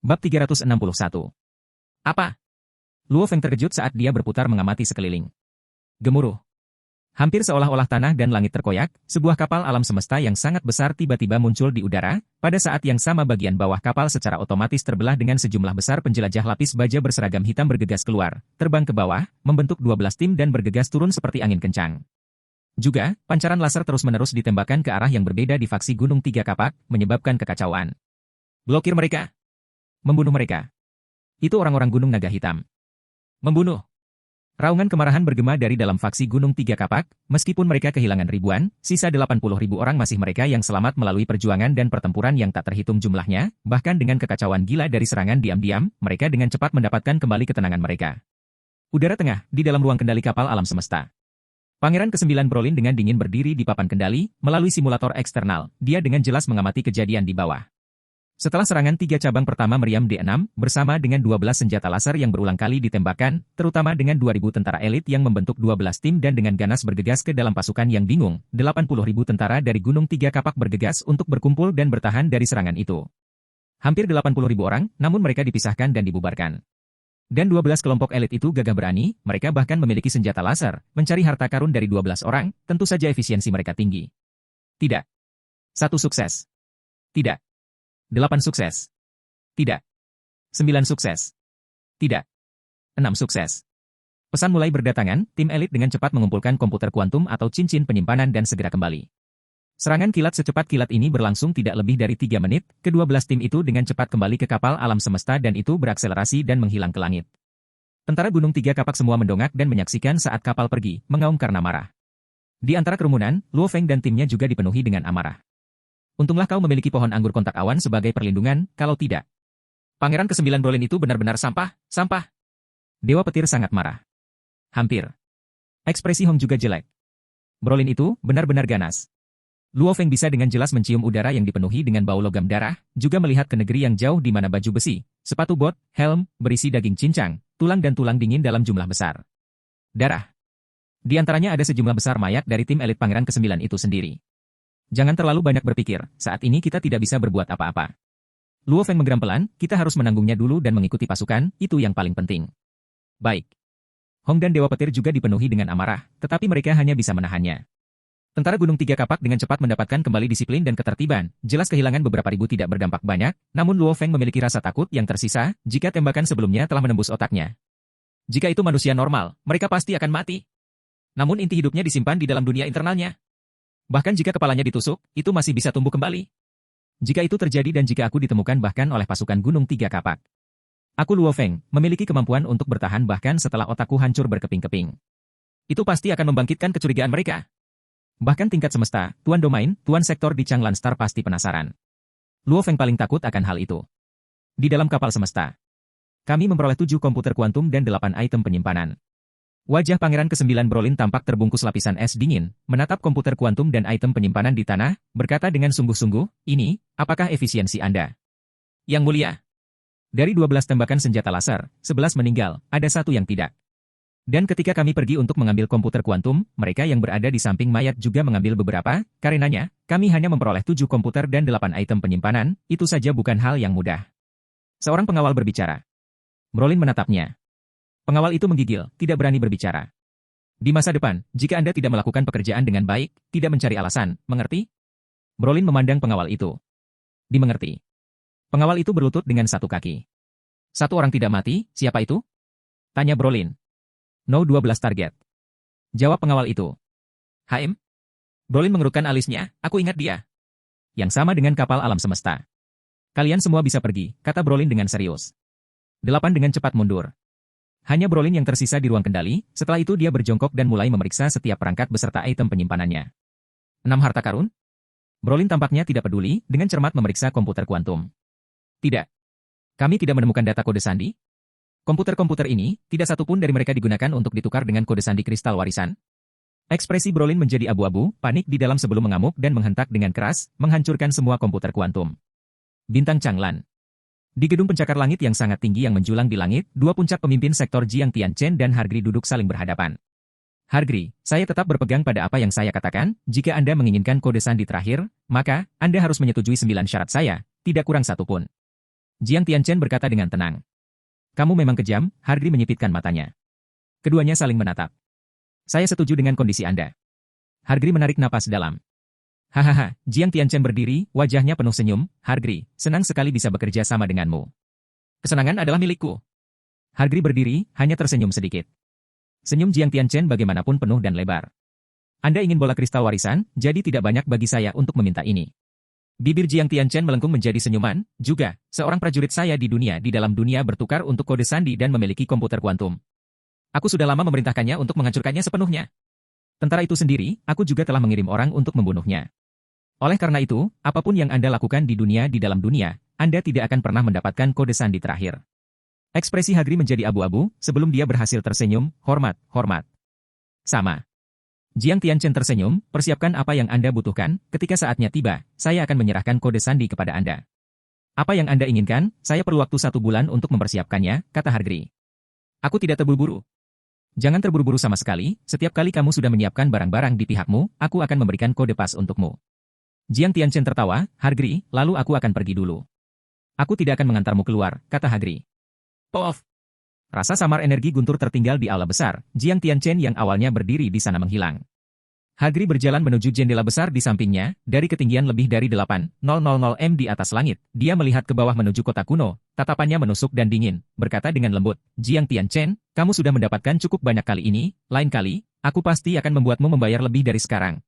Bab 361. Apa? Luo Feng terkejut saat dia berputar mengamati sekeliling. Gemuruh. Hampir seolah-olah tanah dan langit terkoyak, sebuah kapal alam semesta yang sangat besar tiba-tiba muncul di udara. Pada saat yang sama bagian bawah kapal secara otomatis terbelah dengan sejumlah besar penjelajah lapis baja berseragam hitam bergegas keluar, terbang ke bawah, membentuk 12 tim dan bergegas turun seperti angin kencang. Juga, pancaran laser terus-menerus ditembakkan ke arah yang berbeda di faksi Gunung Tiga Kapak, menyebabkan kekacauan. Blokir mereka. Membunuh mereka. Itu orang-orang Gunung Naga Hitam. Membunuh. Raungan kemarahan bergema dari dalam faksi Gunung Tiga Kapak, meskipun mereka kehilangan ribuan, sisa 80.000 orang masih mereka yang selamat melalui perjuangan dan pertempuran yang tak terhitung jumlahnya, bahkan dengan kekacauan gila dari serangan diam-diam, mereka dengan cepat mendapatkan kembali ketenangan mereka. Udara tengah, di dalam ruang kendali kapal alam semesta. Pangeran ke-9 Brolin dengan dingin berdiri di papan kendali, melalui simulator eksternal, dia dengan jelas mengamati kejadian di bawah. Setelah serangan 3 cabang pertama meriam D6, bersama dengan 12 senjata laser yang berulang kali ditembakkan, terutama dengan 2.000 tentara elit yang membentuk 12 tim dan dengan ganas bergegas ke dalam pasukan yang bingung, 80.000 tentara dari Gunung Tiga Kapak bergegas untuk berkumpul dan bertahan dari serangan itu. Hampir 80.000 orang, namun mereka dipisahkan dan dibubarkan. Dan 12 kelompok elit itu gagah berani, mereka bahkan memiliki senjata laser, mencari harta karun dari 12 orang, tentu saja efisiensi mereka tinggi. Tidak. 1 sukses. Tidak. 8 sukses. Tidak. 9 sukses. Tidak. 6 sukses. Pesan mulai berdatangan, tim elit dengan cepat mengumpulkan komputer kuantum atau cincin penyimpanan dan segera kembali. Serangan kilat secepat kilat ini berlangsung tidak lebih dari 3 menit, ke-12 tim itu dengan cepat kembali ke kapal alam semesta dan itu berakselerasi dan menghilang ke langit. Tentara Gunung Tiga Kapak semua mendongak dan menyaksikan saat kapal pergi, mengaum karena marah. Di antara kerumunan, Luo Feng dan timnya juga dipenuhi dengan amarah. Untunglah kau memiliki pohon anggur kontak awan sebagai perlindungan, kalau tidak. Pangeran ke-9 Brolin itu benar-benar sampah, sampah. Dewa Petir sangat marah. Hampir. Ekspresi Hong juga jelek. Brolin itu benar-benar ganas. Luo Feng bisa dengan jelas mencium udara yang dipenuhi dengan bau logam darah, juga melihat ke negeri yang jauh di mana baju besi, sepatu bot, helm, berisi daging cincang, tulang dan tulang dingin dalam jumlah besar. Darah. Di antaranya ada sejumlah besar mayat dari tim elit Pangeran ke-9 itu sendiri. Jangan terlalu banyak berpikir, saat ini kita tidak bisa berbuat apa-apa. Luo Feng menggeram pelan, kita harus menanggungnya dulu dan mengikuti pasukan, itu yang paling penting. Baik. Hong dan Dewa Petir juga dipenuhi dengan amarah, tetapi mereka hanya bisa menahannya. Tentara Gunung Tiga Kapak dengan cepat mendapatkan kembali disiplin dan ketertiban, jelas kehilangan beberapa ribu tidak berdampak banyak, namun Luo Feng memiliki rasa takut yang tersisa, jika tembakan sebelumnya telah menembus otaknya. Jika itu manusia normal, mereka pasti akan mati. Namun inti hidupnya disimpan di dalam dunia internalnya. Bahkan jika kepalanya ditusuk, itu masih bisa tumbuh kembali. Jika itu terjadi dan jika aku ditemukan bahkan oleh pasukan Gunung Tiga Kapak. Aku Luo Feng, memiliki kemampuan untuk bertahan bahkan setelah otakku hancur berkeping-keping. Itu pasti akan membangkitkan kecurigaan mereka. Bahkan tingkat semesta, Tuan Domain, Tuan Sektor di Changlan Star pasti penasaran. Luo Feng paling takut akan hal itu. Di dalam kapal semesta. Kami memperoleh 7 komputer kuantum dan 8 item penyimpanan. Wajah Pangeran ke-9 Brolin tampak terbungkus lapisan es dingin, menatap komputer kuantum dan item penyimpanan di tanah, berkata dengan sungguh-sungguh, ini, apakah efisiensi Anda? Yang mulia. Dari 12 tembakan senjata laser, 11 meninggal, ada 1 yang tidak. Dan ketika kami pergi untuk mengambil komputer kuantum, mereka yang berada di samping mayat juga mengambil beberapa, karenanya, kami hanya memperoleh 7 komputer dan 8 item penyimpanan, itu saja bukan hal yang mudah. Seorang pengawal berbicara. Brolin menatapnya. Pengawal itu menggigil, tidak berani berbicara. Di masa depan, jika Anda tidak melakukan pekerjaan dengan baik, tidak mencari alasan, mengerti? Brolin memandang pengawal itu. Dimengerti. Pengawal itu berlutut dengan 1 kaki. 1 orang tidak mati, siapa itu? Tanya Brolin. No 12 target. Jawab pengawal itu. HM? Brolin mengerutkan alisnya, aku ingat dia. Yang sama dengan kapal alam semesta. Kalian semua bisa pergi, kata Brolin dengan serius. 8 dengan cepat mundur. Hanya Brolin yang tersisa di ruang kendali, setelah itu dia berjongkok dan mulai memeriksa setiap perangkat beserta item penyimpanannya. 6 harta karun? Brolin tampaknya tidak peduli, dengan cermat memeriksa komputer kuantum. Tidak. Kami tidak menemukan data kode sandi. Komputer-komputer ini, tidak satupun dari mereka digunakan untuk ditukar dengan kode sandi kristal warisan. Ekspresi Brolin menjadi abu-abu, panik di dalam sebelum mengamuk dan menghentak dengan keras, menghancurkan semua komputer kuantum. Bintang Changlan. Di gedung pencakar langit yang sangat tinggi yang menjulang di langit, 2 puncak pemimpin sektor Jiang Tianchen dan Hargri duduk saling berhadapan. Hargri, saya tetap berpegang pada apa yang saya katakan, jika Anda menginginkan kode sandi terakhir, maka Anda harus menyetujui 9 syarat saya, tidak kurang 1 pun. Jiang Tianchen berkata dengan tenang. Kamu memang kejam, Hargri menyipitkan matanya. Keduanya saling menatap. Saya setuju dengan kondisi Anda. Hargri menarik napas dalam. Hahaha, Jiang Tianchen berdiri, wajahnya penuh senyum. Hargri, senang sekali bisa bekerja sama denganmu. Kesenangan adalah milikku. Hargri berdiri, hanya tersenyum sedikit. Senyum Jiang Tianchen bagaimanapun penuh dan lebar. Anda ingin bola kristal warisan, jadi tidak banyak bagi saya untuk meminta ini. Bibir Jiang Tianchen melengkung menjadi senyuman, juga, seorang prajurit saya di dalam dunia bertukar untuk kode sandi dan memiliki komputer kuantum. Aku sudah lama memerintahkannya untuk menghancurkannya sepenuhnya. Tentara itu sendiri, aku juga telah mengirim orang untuk membunuhnya. Oleh karena itu, apapun yang Anda lakukan di dalam dunia, Anda tidak akan pernah mendapatkan kode sandi terakhir. Ekspresi Hargri menjadi abu-abu, sebelum dia berhasil tersenyum, hormat. Sama. Jiang Tianchen tersenyum, persiapkan apa yang Anda butuhkan, ketika saatnya tiba, saya akan menyerahkan kode sandi kepada Anda. Apa yang Anda inginkan, saya perlu waktu 1 bulan untuk mempersiapkannya, kata Hargri. Aku tidak terburu-buru. Jangan terburu-buru sama sekali, setiap kali kamu sudah menyiapkan barang-barang di pihakmu, aku akan memberikan kode pas untukmu. Jiang Tianchen tertawa, Hargri, lalu aku akan pergi dulu. Aku tidak akan mengantarmu keluar, kata Hargri. Pof. Rasa samar energi guntur tertinggal di aula besar, Jiang Tianchen yang awalnya berdiri di sana menghilang. Hargri berjalan menuju jendela besar di sampingnya, dari ketinggian lebih dari 8.000 m di atas langit. Dia melihat ke bawah menuju kota kuno, tatapannya menusuk dan dingin, berkata dengan lembut, Jiang Tianchen, kamu sudah mendapatkan cukup banyak kali ini, lain kali, aku pasti akan membuatmu membayar lebih dari sekarang.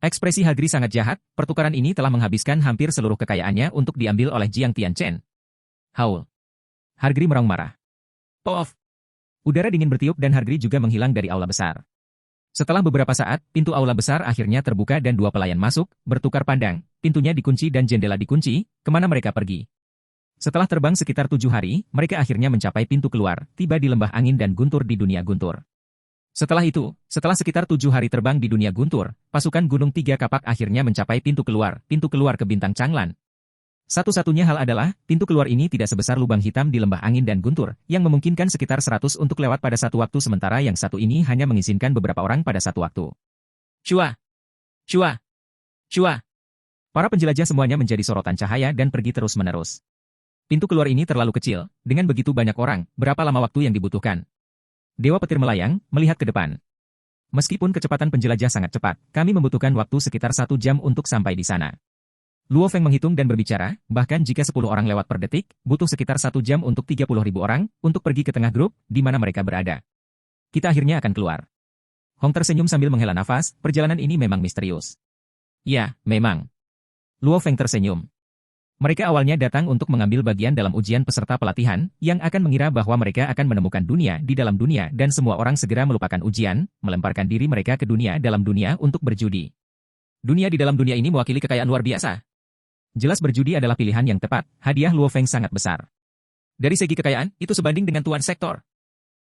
Ekspresi Hargri sangat jahat, pertukaran ini telah menghabiskan hampir seluruh kekayaannya untuk diambil oleh Jiang Tianchen. Haul. Hargri meraung marah. Pof. Udara dingin bertiup dan Hargri juga menghilang dari aula besar. Setelah beberapa saat, pintu aula besar akhirnya terbuka dan 2 pelayan masuk, bertukar pandang, pintunya dikunci dan jendela dikunci, kemana mereka pergi. Setelah terbang sekitar 7 hari, mereka akhirnya mencapai pintu keluar, tiba di lembah angin dan guntur di dunia guntur. Setelah itu, setelah sekitar 7 hari terbang di dunia guntur, pasukan Gunung Tiga Kapak akhirnya mencapai pintu keluar ke Bintang Changlan. Satu-satunya hal adalah, pintu keluar ini tidak sebesar lubang hitam di lembah angin dan guntur, yang memungkinkan sekitar 100 untuk lewat pada satu waktu sementara yang satu ini hanya mengizinkan beberapa orang pada satu waktu. Shua! Shua! Shua! Para penjelajah semuanya menjadi sorotan cahaya dan pergi terus-menerus. Pintu keluar ini terlalu kecil, dengan begitu banyak orang, berapa lama waktu yang dibutuhkan? Dewa Petir melayang, melihat ke depan. Meskipun kecepatan penjelajah sangat cepat, kami membutuhkan waktu sekitar 1 jam untuk sampai di sana. Luo Feng menghitung dan berbicara, bahkan jika 10 orang lewat per detik, butuh sekitar 1 jam untuk 30.000 orang, untuk pergi ke tengah grup, di mana mereka berada. Kita akhirnya akan keluar. Hong tersenyum sambil menghela nafas, perjalanan ini memang misterius. Ya, memang. Luo Feng tersenyum. Mereka awalnya datang untuk mengambil bagian dalam ujian peserta pelatihan, yang akan mengira bahwa mereka akan menemukan dunia di dalam dunia dan semua orang segera melupakan ujian, melemparkan diri mereka ke dunia dalam dunia untuk berjudi. Dunia di dalam dunia ini mewakili kekayaan luar biasa. Jelas berjudi adalah pilihan yang tepat, hadiah Luo Feng sangat besar. Dari segi kekayaan, itu sebanding dengan tuan sektor.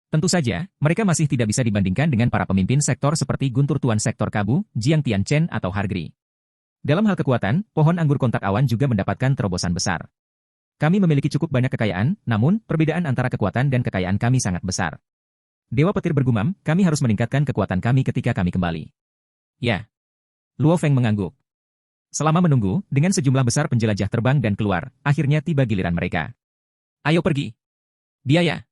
Tentu saja, mereka masih tidak bisa dibandingkan dengan para pemimpin sektor seperti Guntur Tuan Sektor Kabu, Jiang Tianchen atau Hargri. Dalam hal kekuatan, pohon anggur kontak awan juga mendapatkan terobosan besar. Kami memiliki cukup banyak kekayaan, namun, perbedaan antara kekuatan dan kekayaan kami sangat besar. Dewa Petir bergumam, kami harus meningkatkan kekuatan kami ketika kami kembali. Ya. Luo Feng mengangguk. Selama menunggu, dengan sejumlah besar penjelajah terbang dan keluar, akhirnya tiba giliran mereka. Ayo pergi. Biaya.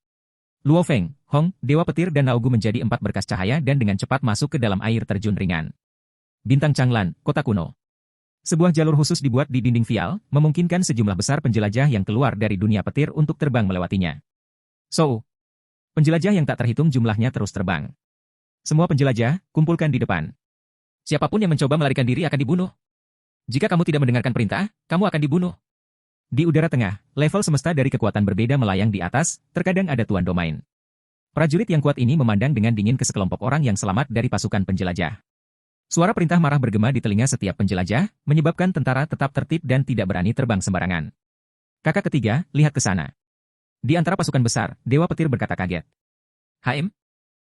Luo Feng, Hong, Dewa Petir dan Naogu menjadi 4 berkas cahaya dan dengan cepat masuk ke dalam air terjun ringan. Bintang Changlan, kota kuno. Sebuah jalur khusus dibuat di dinding vial, memungkinkan sejumlah besar penjelajah yang keluar dari dunia petir untuk terbang melewatinya. So, penjelajah yang tak terhitung jumlahnya terus terbang. Semua penjelajah, kumpulkan di depan. Siapapun yang mencoba melarikan diri akan dibunuh. Jika kamu tidak mendengarkan perintah, kamu akan dibunuh. Di udara tengah, level semesta dari kekuatan berbeda melayang di atas, terkadang ada tuan domain. Prajurit yang kuat ini memandang dengan dingin ke sekelompok orang yang selamat dari pasukan penjelajah. Suara perintah marah bergema di telinga setiap penjelajah, menyebabkan tentara tetap tertib dan tidak berani terbang sembarangan. Kakak ketiga, lihat ke sana. Di antara pasukan besar, Dewa Petir berkata kaget. HM?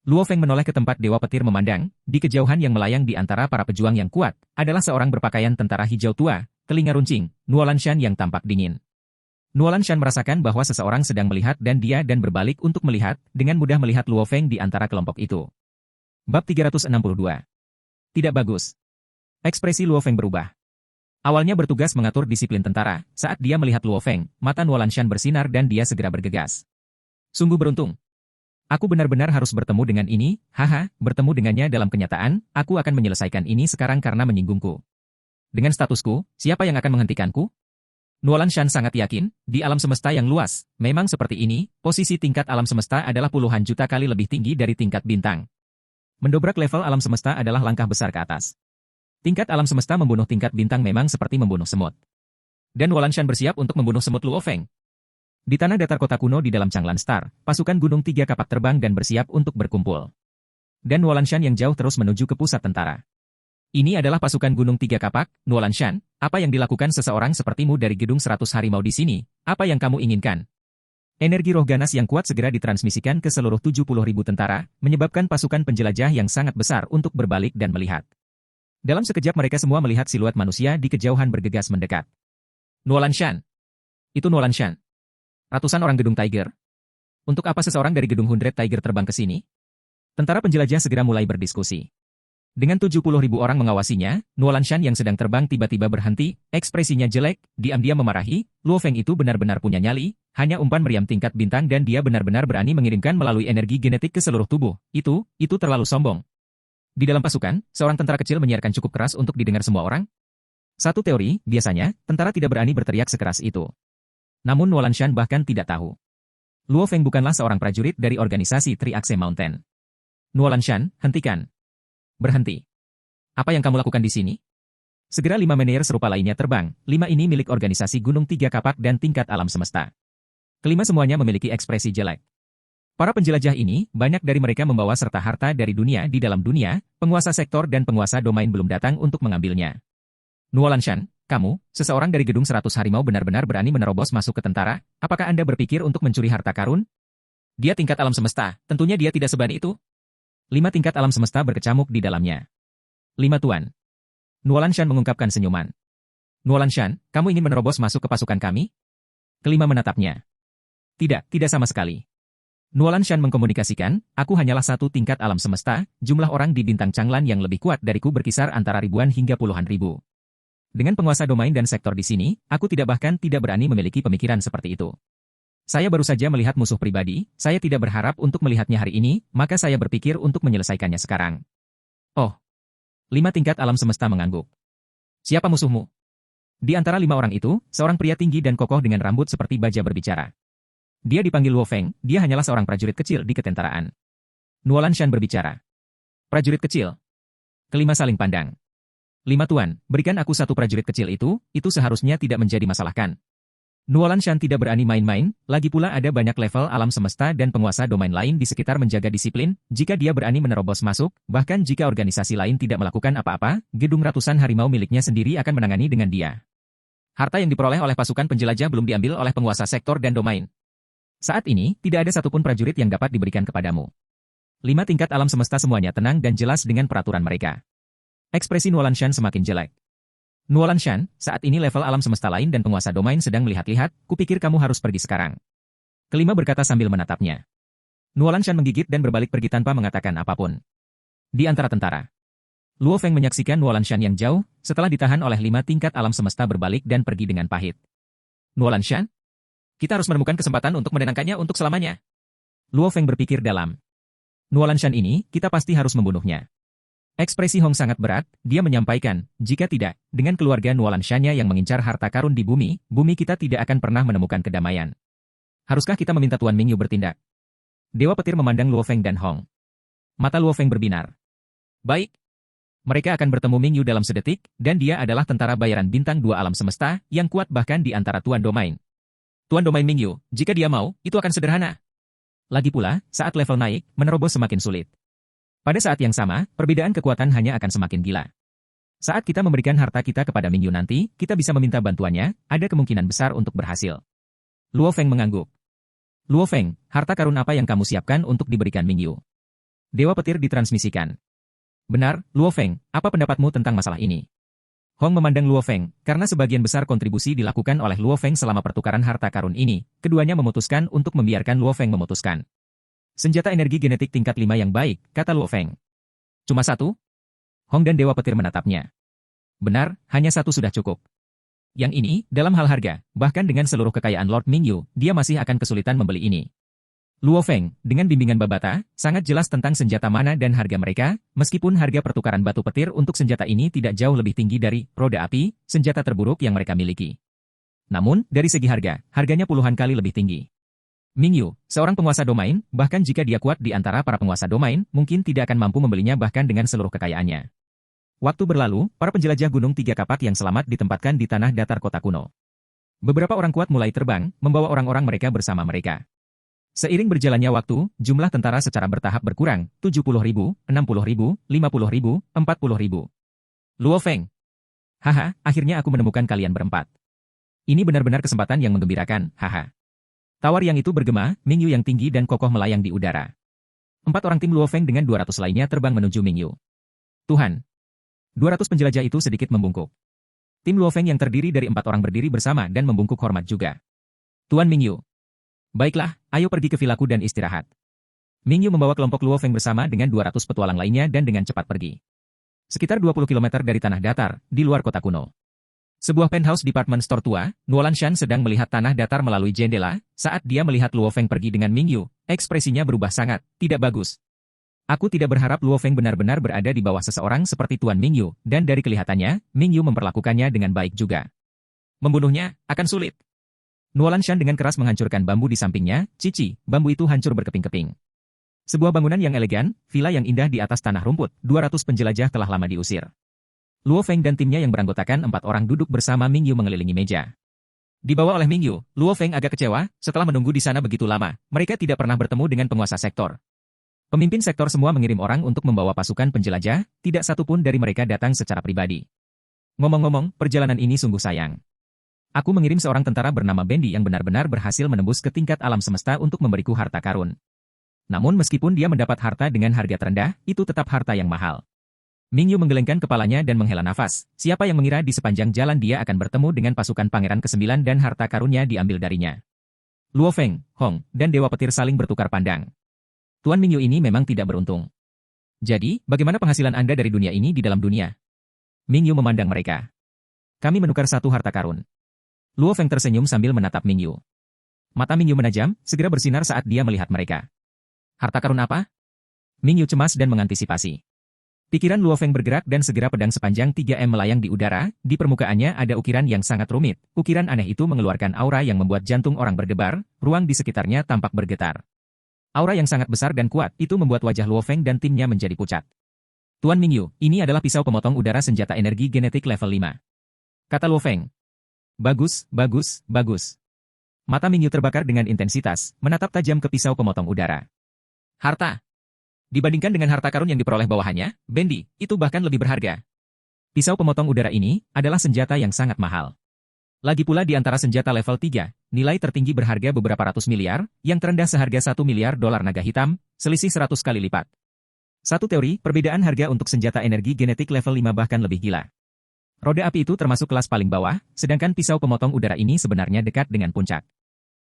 Luo Feng menoleh ke tempat Dewa Petir memandang, di kejauhan yang melayang di antara para pejuang yang kuat, adalah seorang berpakaian tentara hijau tua, telinga runcing, Nuolan Shan yang tampak dingin. Nuolan Shan merasakan bahwa seseorang sedang melihat dan dia berbalik untuk melihat, dengan mudah melihat Luo Feng di antara kelompok itu. Bab 362. Tidak bagus. Ekspresi Luo Feng berubah. Awalnya bertugas mengatur disiplin tentara, saat dia melihat Luo Feng, mata Nuolanshan bersinar dan dia segera bergegas. Sungguh beruntung. Aku benar-benar harus bertemu dengan ini, haha, bertemu dengannya dalam kenyataan, aku akan menyelesaikan ini sekarang karena menyinggungku. Dengan statusku, siapa yang akan menghentikanku? Nuolanshan sangat yakin, di alam semesta yang luas, memang seperti ini, posisi tingkat alam semesta adalah puluhan juta kali lebih tinggi dari tingkat bintang. Mendobrak level alam semesta adalah langkah besar ke atas. Tingkat alam semesta membunuh tingkat bintang memang seperti membunuh semut. Dan Nuolanshan bersiap untuk membunuh semut Luo Feng. Di tanah datar kota kuno di dalam Changlan Star, pasukan gunung tiga kapak terbang dan bersiap untuk berkumpul. Dan Nuolanshan yang jauh terus menuju ke pusat tentara. Ini adalah pasukan gunung tiga kapak, Nuolanshan, apa yang dilakukan seseorang sepertimu dari gedung 100 harimau di sini, apa yang kamu inginkan? Energi roh ganas yang kuat segera ditransmisikan ke seluruh 70.000 tentara, menyebabkan pasukan penjelajah yang sangat besar untuk berbalik dan melihat. Dalam sekejap mereka semua melihat siluet manusia di kejauhan bergegas mendekat. Nuolanshan. Itu Nuolanshan. Ratusan orang gedung Tiger. Untuk apa seseorang dari gedung 100 Tiger terbang ke sini? Tentara penjelajah segera mulai berdiskusi. Dengan 70.000 orang mengawasinya, Nuolanshan yang sedang terbang tiba-tiba berhenti, ekspresinya jelek, diam-diam memarahi, Luo Feng itu benar-benar punya nyali, hanya umpan meriam tingkat bintang dan dia benar-benar berani mengirimkan melalui energi genetik ke seluruh tubuh. Itu terlalu sombong. Di dalam pasukan, seorang tentara kecil menyiarkan cukup keras untuk didengar semua orang. Satu teori, biasanya, tentara tidak berani berteriak sekeras itu. Namun Nuolanshan bahkan tidak tahu. Luo Feng bukanlah seorang prajurit dari organisasi Triaxe Mountain. Nuolanshan, hentikan. Berhenti. Apa yang kamu lakukan di sini? Segera 5 menir serupa lainnya terbang, 5 ini milik organisasi Gunung Tiga Kapak dan tingkat alam semesta. Kelima semuanya memiliki ekspresi jelek. Para penjelajah ini, banyak dari mereka membawa serta harta dari dunia di dalam dunia, penguasa sektor dan penguasa domain belum datang untuk mengambilnya. Nuolanshan, kamu, seseorang dari gedung 100 harimau benar-benar berani menerobos masuk ke tentara, apakah Anda berpikir untuk mencuri harta karun? Dia tingkat alam semesta, tentunya dia tidak sebani itu. 5 tingkat alam semesta berkecamuk di dalamnya. 5 tuan. Nuolanshan mengungkapkan senyuman. Nuolanshan, kamu ingin menerobos masuk ke pasukan kami? Kelima menatapnya. Tidak sama sekali. Nuolanshan mengkomunikasikan, aku hanyalah 1 tingkat alam semesta, jumlah orang di bintang Changlan yang lebih kuat dariku berkisar antara ribuan hingga puluhan ribu. Dengan penguasa domain dan sektor di sini, aku tidak berani memiliki pemikiran seperti itu. Saya baru saja melihat musuh pribadi, saya tidak berharap untuk melihatnya hari ini, maka saya berpikir untuk menyelesaikannya sekarang. Oh. 5 tingkat alam semesta mengangguk. Siapa musuhmu? Di antara 5 orang itu, seorang pria tinggi dan kokoh dengan rambut seperti baja berbicara. Dia dipanggil Luo Feng, dia hanyalah seorang prajurit kecil di ketentaraan. Nuolanshan berbicara. Prajurit kecil. Kelima saling pandang. 5 tuan, berikan aku 1 prajurit kecil itu seharusnya tidak menjadi masalah kan? Nuolanshan tidak berani main-main, lagi pula ada banyak level alam semesta dan penguasa domain lain di sekitar menjaga disiplin, jika dia berani menerobos masuk, bahkan jika organisasi lain tidak melakukan apa-apa, gedung ratusan harimau miliknya sendiri akan menangani dengan dia. Harta yang diperoleh oleh pasukan penjelajah belum diambil oleh penguasa sektor dan domain. Saat ini, tidak ada satupun prajurit yang dapat diberikan kepadamu. 5 tingkat alam semesta semuanya tenang dan jelas dengan peraturan mereka. Ekspresi Nuolanshan semakin jelek. Nuolanshan, saat ini level alam semesta lain dan penguasa domain sedang melihat-lihat, kupikir kamu harus pergi sekarang. Kelima berkata sambil menatapnya. Nuolanshan menggigit dan berbalik pergi tanpa mengatakan apapun. Di antara tentara, Luo Feng menyaksikan Nuolanshan yang jauh, setelah ditahan oleh 5 tingkat alam semesta berbalik dan pergi dengan pahit. Nuolanshan? Kita harus menemukan kesempatan untuk menenangkannya untuk selamanya. Luo Feng berpikir dalam. Nuolanshan ini, kita pasti harus membunuhnya. Ekspresi Hong sangat berat, dia menyampaikan, jika tidak, dengan keluarga Nuolanshan-nya yang mengincar harta karun di bumi, bumi kita tidak akan pernah menemukan kedamaian. Haruskah kita meminta Tuan Mingyu bertindak? Dewa petir memandang Luo Feng dan Hong. Mata Luo Feng berbinar. Baik. Mereka akan bertemu Mingyu dalam sedetik, dan dia adalah tentara bayaran bintang 2 alam semesta, yang kuat bahkan di antara Tuan Domain. Tuan Domain Mingyu, jika dia mau, itu akan sederhana. Lagi pula, saat level naik, menerobos semakin sulit. Pada saat yang sama, perbedaan kekuatan hanya akan semakin gila. Saat kita memberikan harta kita kepada Mingyu nanti, kita bisa meminta bantuannya, ada kemungkinan besar untuk berhasil. Luo Feng mengangguk. Luo Feng, harta karun apa yang kamu siapkan untuk diberikan Mingyu? Dewa petir ditransmisikan. Benar, Luo Feng, apa pendapatmu tentang masalah ini? Hong memandang Luo Feng, karena sebagian besar kontribusi dilakukan oleh Luo Feng selama pertukaran harta karun ini, keduanya memutuskan untuk membiarkan Luo Feng memutuskan. Senjata energi genetik tingkat 5 yang baik, kata Luo Feng. Cuma 1? Hong dan Dewa Petir menatapnya. Benar, hanya satu sudah cukup. Yang ini, dalam hal harga, bahkan dengan seluruh kekayaan Lord Mingyu, dia masih akan kesulitan membeli ini. Luo Feng, dengan bimbingan Babata, sangat jelas tentang senjata mana dan harga mereka, meskipun harga pertukaran batu petir untuk senjata ini tidak jauh lebih tinggi dari roda api, senjata terburuk yang mereka miliki. Namun, dari segi harga, harganya puluhan kali lebih tinggi. Mingyu, seorang penguasa domain, bahkan jika dia kuat di antara para penguasa domain, mungkin tidak akan mampu membelinya bahkan dengan seluruh kekayaannya. Waktu berlalu, para penjelajah Gunung Tiga Kapak yang selamat ditempatkan di tanah datar kota kuno. Beberapa orang kuat mulai terbang, membawa orang-orang mereka bersama mereka. Seiring berjalannya waktu, jumlah tentara secara bertahap berkurang, 70.000, 60.000, 50.000, 40.000. Luo Feng. Haha, akhirnya aku menemukan kalian berempat. Ini benar-benar kesempatan yang menggembirakan, haha. Tawar yang itu bergema, Mingyu yang tinggi dan kokoh melayang di udara. 4 orang tim Luo Feng dengan 200 lainnya terbang menuju Mingyu. Tuhan. 200 penjelajah itu sedikit membungkuk. Tim Luo Feng yang terdiri dari 4 orang berdiri bersama dan membungkuk hormat juga. Tuan Mingyu. Baiklah, ayo pergi ke vilaku dan istirahat. Mingyu membawa kelompok Luo Feng bersama dengan 200 petualang lainnya dan dengan cepat pergi. Sekitar 20 km dari tanah datar, di luar kota kuno. Sebuah penthouse department store tua, Nuolan Shan sedang melihat tanah datar melalui jendela, saat dia melihat Luo Feng pergi dengan Mingyu, ekspresinya berubah sangat, tidak bagus. Aku tidak berharap Luo Feng benar-benar berada di bawah seseorang seperti Tuan Mingyu, dan dari kelihatannya, Mingyu memperlakukannya dengan baik juga. Membunuhnya, akan sulit. Nuolan Shan dengan keras menghancurkan bambu di sampingnya, cici, bambu itu hancur berkeping-keping. Sebuah bangunan yang elegan, villa yang indah di atas tanah rumput, 200 penjelajah telah lama diusir. Luo Feng dan timnya yang beranggotakan 4 orang duduk bersama Mingyu mengelilingi meja. Dibawa oleh Mingyu, Luo Feng agak kecewa, setelah menunggu di sana begitu lama, mereka tidak pernah bertemu dengan penguasa sektor. Pemimpin sektor semua mengirim orang untuk membawa pasukan penjelajah, tidak satupun dari mereka datang secara pribadi. Ngomong-ngomong, perjalanan ini sungguh sayang. Aku mengirim seorang tentara bernama Bendi yang benar-benar berhasil menembus ke tingkat alam semesta untuk memberiku harta karun. Namun meskipun dia mendapat harta dengan harga terendah, itu tetap harta yang mahal. Mingyu menggelengkan kepalanya dan menghela nafas. Siapa yang mengira di sepanjang jalan dia akan bertemu dengan pasukan pangeran ke-9 dan harta karunnya diambil darinya. Luo Feng, Hong, dan Dewa Petir saling bertukar pandang. Tuan Mingyu ini memang tidak beruntung. Jadi, bagaimana penghasilan Anda dari dunia ini di dalam dunia? Mingyu memandang mereka. Kami menukar satu harta karun. Luo Feng tersenyum sambil menatap Mingyu. Mata Mingyu menajam, segera bersinar saat dia melihat mereka. Harta karun apa? Mingyu cemas dan mengantisipasi. Pikiran Luo Feng bergerak dan segera pedang sepanjang 3 m melayang di udara, di permukaannya ada ukiran yang sangat rumit. Ukiran aneh itu mengeluarkan aura yang membuat jantung orang berdebar, ruang di sekitarnya tampak bergetar. Aura yang sangat besar dan kuat itu membuat wajah Luo Feng dan timnya menjadi pucat. Tuan Mingyu, ini adalah pisau pemotong udara senjata energi genetik level 5. Kata Luo Feng. Bagus, bagus, bagus. Mata Mingyu terbakar dengan intensitas, menatap tajam ke pisau pemotong udara. Harta. Dibandingkan dengan harta karun yang diperoleh bawahannya, Bendi, itu bahkan lebih berharga. Pisau pemotong udara ini adalah senjata yang sangat mahal. Lagi pula di antara senjata level 3, nilai tertinggi berharga beberapa ratus miliar, yang terendah seharga $1 miliar naga hitam, selisih 100 kali lipat. Satu teori, perbedaan harga untuk senjata energi genetik level 5 bahkan lebih gila. Roda api itu termasuk kelas paling bawah, sedangkan pisau pemotong udara ini sebenarnya dekat dengan puncak.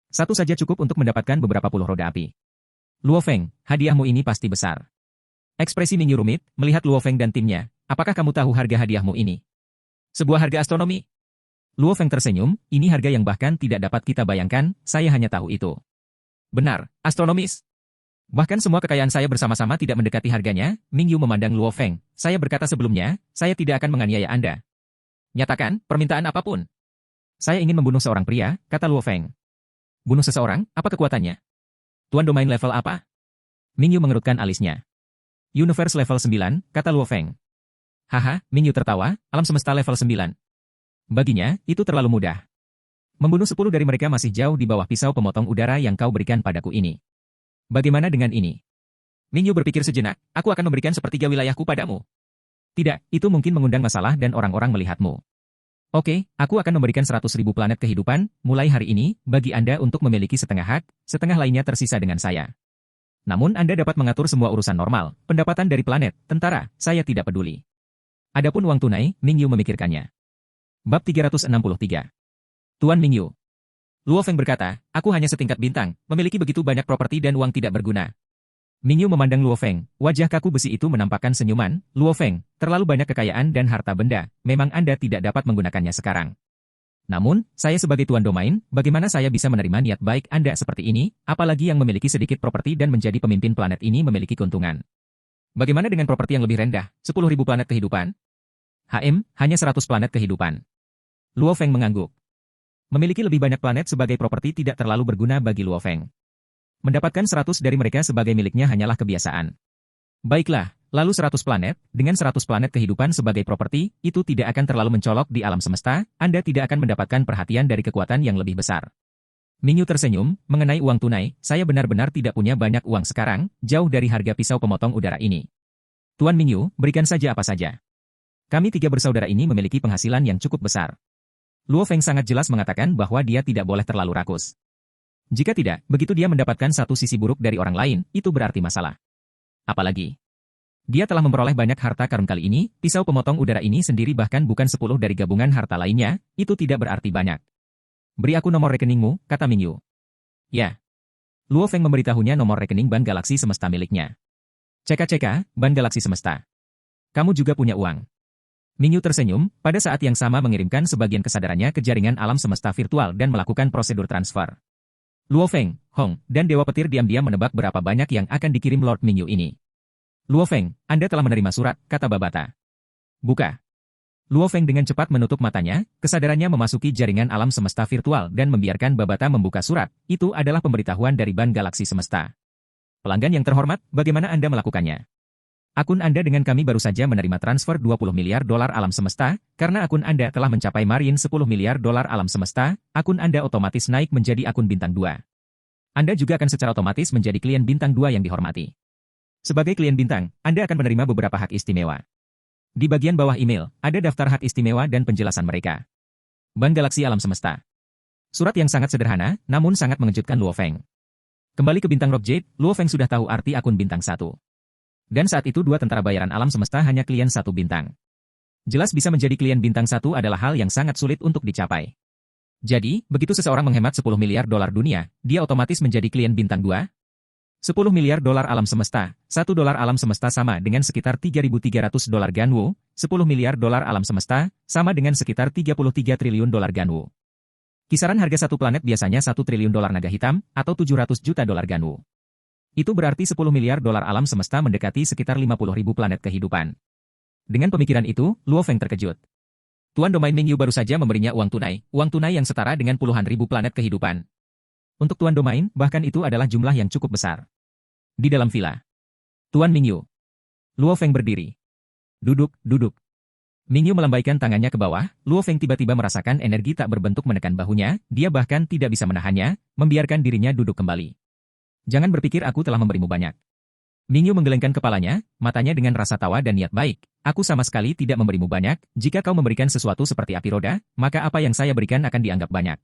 Satu saja cukup untuk mendapatkan beberapa puluh roda api. Luo Feng, hadiahmu ini pasti besar. Ekspresi Mingyu rumit, melihat Luo Feng dan timnya. Apakah kamu tahu harga hadiahmu ini? Sebuah harga astronomi. Luo Feng tersenyum, ini harga yang bahkan tidak dapat kita bayangkan, saya hanya tahu itu. Benar, astronomis. Bahkan semua kekayaan saya bersama-sama tidak mendekati harganya. Mingyu memandang Luo Feng. Saya berkata sebelumnya, saya tidak akan menganiaya Anda. Nyatakan, permintaan apapun. Saya ingin membunuh seorang pria, kata Luo Feng. Bunuh seseorang, apa kekuatannya? Tuan domain level apa? Mingyu mengerutkan alisnya. Universe level 9, kata Luo Feng. Haha, Mingyu tertawa, alam semesta level 9. Baginya, itu terlalu mudah. Membunuh 10 dari mereka masih jauh di bawah pisau pemotong udara yang kau berikan padaku ini. Bagaimana dengan ini? Mingyu berpikir sejenak, aku akan memberikan sepertiga wilayahku padamu. Tidak, itu mungkin mengundang masalah dan orang-orang melihatmu. Oke, aku akan memberikan 100.000 planet kehidupan, mulai hari ini, bagi Anda untuk memiliki setengah hak, setengah lainnya tersisa dengan saya. Namun Anda dapat mengatur semua urusan normal, pendapatan dari planet, tentara, saya tidak peduli. Adapun uang tunai, Mingyu memikirkannya. Bab 363. Tuan Mingyu. Luo Feng berkata, aku hanya setingkat bintang, memiliki begitu banyak properti dan uang tidak berguna. Mingyu memandang Luo Feng, wajah kaku besi itu menampakkan senyuman. Luo Feng, terlalu banyak kekayaan dan harta benda, memang Anda tidak dapat menggunakannya sekarang. Namun, saya sebagai tuan domain, bagaimana saya bisa menerima niat baik Anda seperti ini, apalagi yang memiliki sedikit properti dan menjadi pemimpin planet ini memiliki keuntungan. Bagaimana dengan properti yang lebih rendah, 10.000 planet kehidupan? Hanya 100 planet kehidupan. Luo Feng mengangguk. Memiliki lebih banyak planet sebagai properti tidak terlalu berguna bagi Luo Feng. Mendapatkan 100 dari mereka sebagai miliknya hanyalah kebiasaan. Baiklah, lalu 100 planet, dengan 100 planet kehidupan sebagai properti, itu tidak akan terlalu mencolok di alam semesta, Anda tidak akan mendapatkan perhatian dari kekuatan yang lebih besar. Mingyu tersenyum, mengenai uang tunai, saya benar-benar tidak punya banyak uang sekarang, jauh dari harga pisau pemotong udara ini. Tuan Mingyu, berikan saja apa saja. Kami tiga bersaudara ini memiliki penghasilan yang cukup besar. Luo Feng sangat jelas mengatakan bahwa dia tidak boleh terlalu rakus. Jika tidak, begitu dia mendapatkan satu sisi buruk dari orang lain, itu berarti masalah. Apalagi, dia telah memperoleh banyak harta karun kali ini, pisau pemotong udara ini sendiri bahkan bukan 10 dari gabungan harta lainnya, itu tidak berarti banyak. Beri aku nomor rekeningmu, kata Mingyu. Ya. Luo Feng memberitahunya nomor rekening Ban Galaksi Semesta miliknya. Cek, Ban Galaksi Semesta. Kamu juga punya uang. Mingyu tersenyum, pada saat yang sama mengirimkan sebagian kesadarannya ke jaringan alam semesta virtual dan melakukan prosedur transfer. Luo Feng, Hong, dan Dewa Petir diam-diam menebak berapa banyak yang akan dikirim Lord Mingyu ini. Luo Feng, Anda telah menerima surat, kata Babata. Buka. Luo Feng dengan cepat menutup matanya, kesadarannya memasuki jaringan alam semesta virtual dan membiarkan Babata membuka surat. Itu adalah pemberitahuan dari Ban Galaksi Semesta. Pelanggan yang terhormat, bagaimana Anda melakukannya? Akun Anda dengan kami baru saja menerima transfer 20 miliar dolar alam semesta, karena akun Anda telah mencapai margin 10 miliar dolar alam semesta, akun Anda otomatis naik menjadi akun bintang 2. Anda juga akan secara otomatis menjadi klien bintang 2 yang dihormati. Sebagai klien bintang, Anda akan menerima beberapa hak istimewa. Di bagian bawah email, ada daftar hak istimewa dan penjelasan mereka. Ban Galaksi Alam Semesta. Surat yang sangat sederhana, namun sangat mengejutkan Luo Feng. Kembali ke bintang Rock Jade, Luo Feng sudah tahu arti akun bintang 1. Dan saat itu dua tentara bayaran alam semesta hanya klien 1 bintang. Jelas bisa menjadi klien bintang 1 adalah hal yang sangat sulit untuk dicapai. Jadi, begitu seseorang menghemat 10 miliar dolar dunia, dia otomatis menjadi klien bintang 2? 10 miliar dolar alam semesta, 1 dolar alam semesta sama dengan sekitar 3.300 dolar Ganwu, 10 miliar dolar alam semesta, sama dengan sekitar 33 triliun dolar Ganwu. Kisaran harga satu planet biasanya 1 triliun dolar naga hitam, atau 700 juta dolar Ganwu. Itu berarti 10 miliar dolar alam semesta mendekati sekitar 50.000 planet kehidupan. Dengan pemikiran itu, Luo Feng terkejut. Tuan Domain Mingyu baru saja memberinya uang tunai yang setara dengan puluhan ribu planet kehidupan. Untuk Tuan Domain, bahkan itu adalah jumlah yang cukup besar. Di dalam villa. Tuan Mingyu. Luo Feng berdiri. Duduk. Mingyu melambaikan tangannya ke bawah, Luo Feng tiba-tiba merasakan energi tak berbentuk menekan bahunya, dia bahkan tidak bisa menahannya, membiarkan dirinya duduk kembali. Jangan berpikir aku telah memberimu banyak. Mingyu menggelengkan kepalanya, matanya dengan rasa tawa dan niat baik. Aku sama sekali tidak memberimu banyak, jika kau memberikan sesuatu seperti api roda, maka apa yang saya berikan akan dianggap banyak.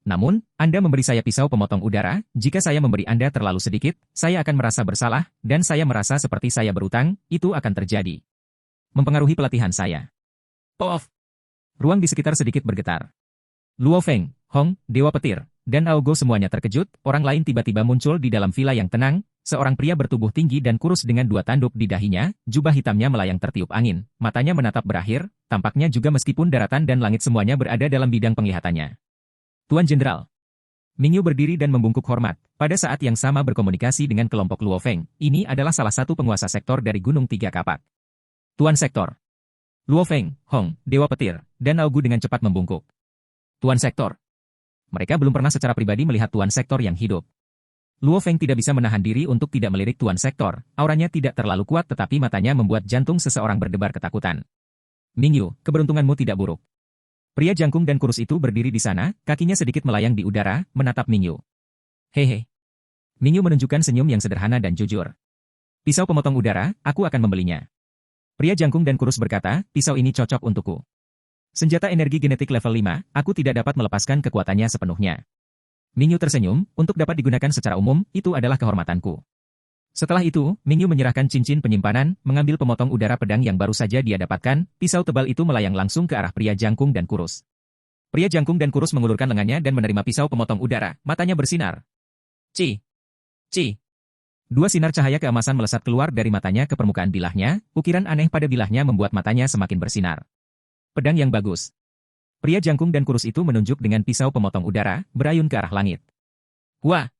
Namun, Anda memberi saya pisau pemotong udara, jika saya memberi Anda terlalu sedikit, saya akan merasa bersalah, dan saya merasa seperti saya berutang, itu akan terjadi. Mempengaruhi pelatihan saya. Off. Ruang di sekitar sedikit bergetar. Luo Feng, Hong, Dewa Petir, dan Aogo semuanya terkejut, orang lain tiba-tiba muncul di dalam villa yang tenang, seorang pria bertubuh tinggi dan kurus dengan 2 tanduk di dahinya, jubah hitamnya melayang tertiup angin, matanya menatap berakhir, tampaknya juga meskipun daratan dan langit semuanya berada dalam bidang penglihatannya. Tuan Jenderal. Mingyu berdiri dan membungkuk hormat, pada saat yang sama berkomunikasi dengan kelompok Luo Feng, ini adalah salah satu penguasa sektor dari Gunung Tiga Kapak. Tuan Sektor. Luo Feng, Hong, Dewa Petir, dan Aogo dengan cepat membungkuk. Tuan Sektor. Mereka belum pernah secara pribadi melihat Tuan Sektor yang hidup. Luo Feng tidak bisa menahan diri untuk tidak melirik Tuan Sektor, auranya tidak terlalu kuat tetapi matanya membuat jantung seseorang berdebar ketakutan. Mingyu, keberuntunganmu tidak buruk. Pria jangkung dan kurus itu berdiri di sana, kakinya sedikit melayang di udara, menatap Mingyu. Hehe. Mingyu menunjukkan senyum yang sederhana dan jujur. Pisau pemotong udara, aku akan membelinya. Pria jangkung dan kurus berkata, pisau ini cocok untukku. Senjata energi genetik level 5, aku tidak dapat melepaskan kekuatannya sepenuhnya. Mingyu tersenyum, untuk dapat digunakan secara umum, itu adalah kehormatanku. Setelah itu, Mingyu menyerahkan cincin penyimpanan, mengambil pemotong udara pedang yang baru saja dia dapatkan, pisau tebal itu melayang langsung ke arah pria jangkung dan kurus. Pria jangkung dan kurus mengulurkan lengannya dan menerima pisau pemotong udara, matanya bersinar. Ci. Dua sinar cahaya keemasan melesat keluar dari matanya ke permukaan bilahnya, ukiran aneh pada bilahnya membuat matanya semakin bersinar. Pedang yang bagus. Pria jangkung dan kurus itu menunjuk dengan pisau pemotong udara, berayun ke arah langit. Wah!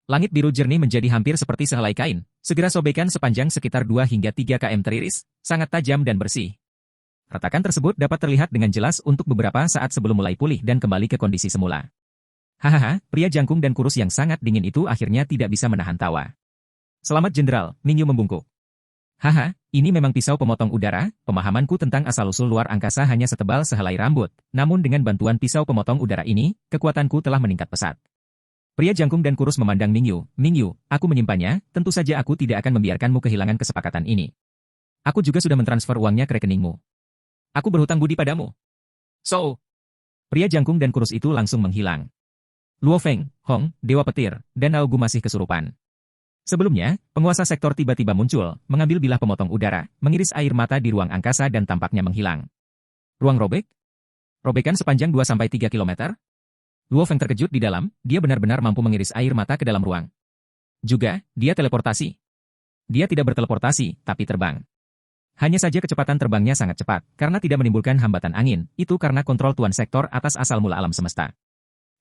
Langit biru jernih menjadi hampir seperti sehelai kain, segera sobekan sepanjang sekitar 2 hingga 3 km teriris, sangat tajam dan bersih. Retakan tersebut dapat terlihat dengan jelas untuk beberapa saat sebelum mulai pulih dan kembali ke kondisi semula. Hahaha, pria jangkung dan kurus yang sangat dingin itu akhirnya tidak bisa menahan tawa. Selamat Jenderal, Mingyu membungkuk. Haha, ini memang pisau pemotong udara, pemahamanku tentang asal-usul luar angkasa hanya setebal sehelai rambut, namun dengan bantuan pisau pemotong udara ini, kekuatanku telah meningkat pesat. Pria jangkung dan kurus memandang Mingyu, aku menyimpannya, tentu saja aku tidak akan membiarkanmu kehilangan kesepakatan ini. Aku juga sudah mentransfer uangnya ke rekeningmu. Aku berhutang budi padamu. So, pria jangkung dan kurus itu langsung menghilang. Luo Feng, Hong, Dewa Petir, dan Aogu masih kesurupan. Sebelumnya, penguasa sektor tiba-tiba muncul, mengambil bilah pemotong udara, mengiris air mata di ruang angkasa dan tampaknya menghilang. Ruang robek? Robekan sepanjang 2-3 km? Luo Feng terkejut di dalam, dia benar-benar mampu mengiris air mata ke dalam ruang. Juga, dia teleportasi. Dia tidak berteleportasi, tapi terbang. Hanya saja kecepatan terbangnya sangat cepat, karena tidak menimbulkan hambatan angin, itu karena kontrol Tuan Sektor atas asal mula alam semesta.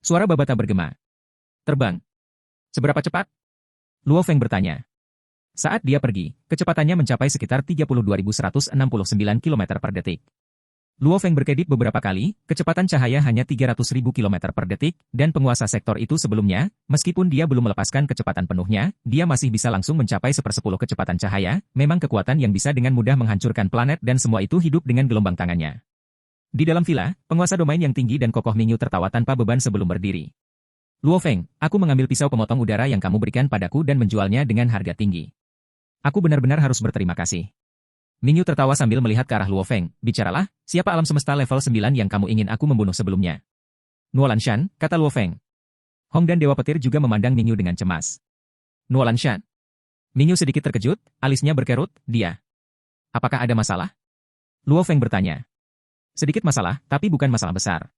Suara Babata bergema. Terbang. Seberapa cepat? Luo Feng bertanya. Saat dia pergi, kecepatannya mencapai sekitar 32.169 km per detik. Luo Feng berkedip beberapa kali, kecepatan cahaya hanya 300.000 km per detik, dan penguasa sektor itu sebelumnya, meskipun dia belum melepaskan kecepatan penuhnya, dia masih bisa langsung mencapai 1/10 kecepatan cahaya, memang kekuatan yang bisa dengan mudah menghancurkan planet dan semua itu hidup dengan gelombang tangannya. Di dalam villa, penguasa domain yang tinggi dan kokoh Mingyu tertawa tanpa beban sebelum berdiri. Luo Feng, aku mengambil pisau pemotong udara yang kamu berikan padaku dan menjualnya dengan harga tinggi. Aku benar-benar harus berterima kasih. Mingyu tertawa sambil melihat ke arah Luo Feng. Bicaralah, siapa alam semesta level 9 yang kamu ingin aku membunuh sebelumnya? Nuo Lanshan, kata Luo Feng. Hong dan Dewa Petir juga memandang Mingyu dengan cemas. Nuo Lanshan. Mingyu sedikit terkejut, alisnya berkerut, dia. Apakah ada masalah? Luo Feng bertanya. Sedikit masalah, tapi bukan masalah besar.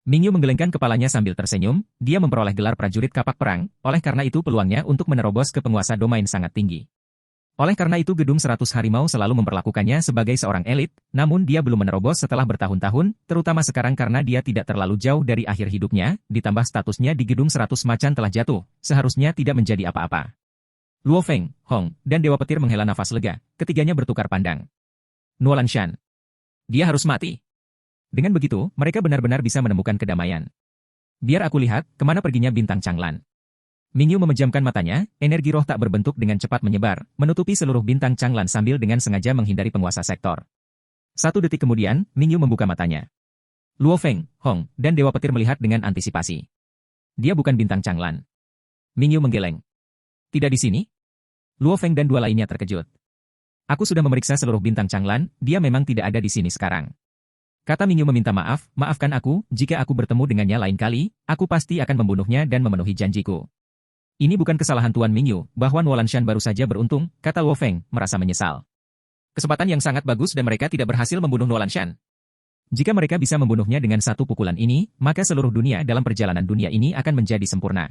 Mingyu menggelengkan kepalanya sambil tersenyum, dia memperoleh gelar prajurit kapak perang, oleh karena itu peluangnya untuk menerobos ke penguasa domain sangat tinggi. Oleh karena itu Gedung 100 Harimau selalu memperlakukannya sebagai seorang elit, namun dia belum menerobos setelah bertahun-tahun, terutama sekarang karena dia tidak terlalu jauh dari akhir hidupnya, ditambah statusnya di Gedung 100 Macan telah jatuh, seharusnya tidak menjadi apa-apa. Luo Feng, Hong, dan Dewa Petir menghela nafas lega, ketiganya bertukar pandang. Nuo Lanshan. Dia harus mati. Dengan begitu, mereka benar-benar bisa menemukan kedamaian. Biar aku lihat, kemana perginya bintang Changlan. Mingyu memejamkan matanya, energi roh tak berbentuk dengan cepat menyebar, menutupi seluruh bintang Changlan sambil dengan sengaja menghindari penguasa sektor. 1 detik kemudian, Mingyu membuka matanya. Luo Feng, Hong, dan Dewa Petir melihat dengan antisipasi. Dia bukan bintang Changlan. Mingyu menggeleng. Tidak di sini? Luo Feng dan dua lainnya terkejut. Aku sudah memeriksa seluruh bintang Changlan, dia memang tidak ada di sini sekarang. Kata Mingyu meminta maaf, maafkan aku, jika aku bertemu dengannya lain kali, aku pasti akan membunuhnya dan memenuhi janjiku. Ini bukan kesalahan Tuan Mingyu, bahwa Nuo Lanshan baru saja beruntung, kata Luo Feng, merasa menyesal. Kesempatan yang sangat bagus dan mereka tidak berhasil membunuh Nuo Lanshan. Jika mereka bisa membunuhnya dengan satu pukulan ini, maka seluruh dunia dalam perjalanan dunia ini akan menjadi sempurna.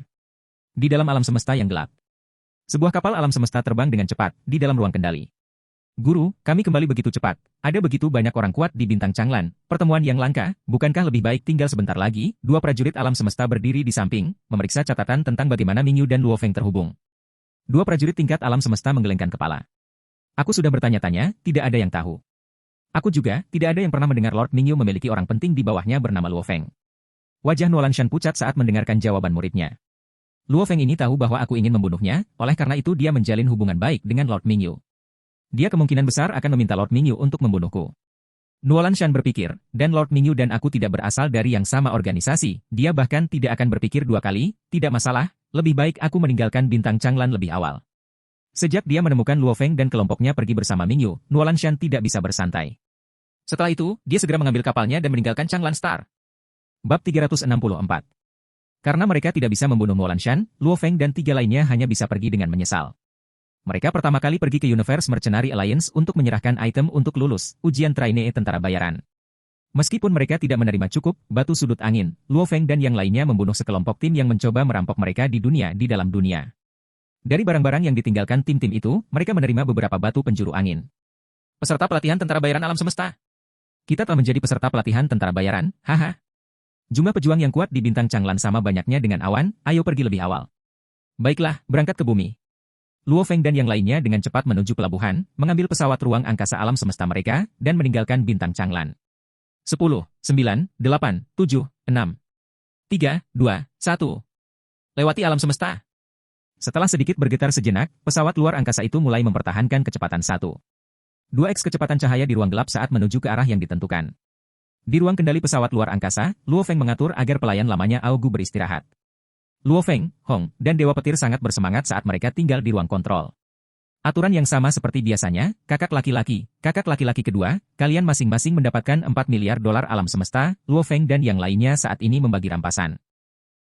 Di dalam alam semesta yang gelap. Sebuah kapal alam semesta terbang dengan cepat, di dalam ruang kendali. Guru, kami kembali begitu cepat. Ada begitu banyak orang kuat di bintang Changlan. Pertemuan yang langka, bukankah lebih baik tinggal sebentar lagi? Dua prajurit alam semesta berdiri di samping, memeriksa catatan tentang bagaimana Mingyu dan Luo Feng terhubung. Dua prajurit tingkat alam semesta menggelengkan kepala. Aku sudah bertanya-tanya, tidak ada yang tahu. Aku juga, tidak ada yang pernah mendengar Lord Mingyu memiliki orang penting di bawahnya bernama Luo Feng. Wajah Nuo Lanshan pucat saat mendengarkan jawaban muridnya. Luo Feng ini tahu bahwa aku ingin membunuhnya, oleh karena itu dia menjalin hubungan baik dengan Lord Mingyu. Dia kemungkinan besar akan meminta Lord Mingyu untuk membunuhku. Nuo Lanshan berpikir, dan Lord Mingyu dan aku tidak berasal dari yang sama organisasi, dia bahkan tidak akan berpikir 2 kali, tidak masalah, lebih baik aku meninggalkan bintang Changlan lebih awal. Sejak dia menemukan Luo Feng dan kelompoknya pergi bersama Mingyu, Nuo Lanshan tidak bisa bersantai. Setelah itu, dia segera mengambil kapalnya dan meninggalkan Changlan Star. Bab 364. Karena mereka tidak bisa membunuh Nuo Lanshan, Luo Feng dan 3 lainnya hanya bisa pergi dengan menyesal. Mereka pertama kali pergi ke Universe Mercenary Alliance untuk menyerahkan item untuk lulus ujian trainee tentara bayaran. Meskipun mereka tidak menerima cukup batu sudut angin, Luo Feng dan yang lainnya membunuh sekelompok tim yang mencoba merampok mereka di dalam dunia. Dari barang-barang yang ditinggalkan tim-tim itu, mereka menerima beberapa batu penjuru angin. Peserta pelatihan tentara bayaran alam semesta. Kita telah menjadi peserta pelatihan tentara bayaran, haha. Jumlah pejuang yang kuat di bintang Changlan sama banyaknya dengan awan, ayo pergi lebih awal. Baiklah, berangkat ke bumi. Luo Feng dan yang lainnya dengan cepat menuju pelabuhan, mengambil pesawat ruang angkasa alam semesta mereka, dan meninggalkan bintang Changlan. 10, 9, 8, 7, 6, 3, 2, 1. Lewati alam semesta. Setelah sedikit bergetar sejenak, pesawat luar angkasa itu mulai mempertahankan kecepatan 1,2x kecepatan cahaya di ruang gelap saat menuju ke arah yang ditentukan. Di ruang kendali pesawat luar angkasa, Luo Feng mengatur agar pelayan lamanya Ao Gu beristirahat. Luo Feng, Hong, dan Dewa Petir sangat bersemangat saat mereka tinggal di ruang kontrol. Aturan yang sama seperti biasanya, kakak laki-laki kedua, kalian masing-masing mendapatkan 4 miliar dolar alam semesta, Luo Feng dan yang lainnya saat ini membagi rampasan.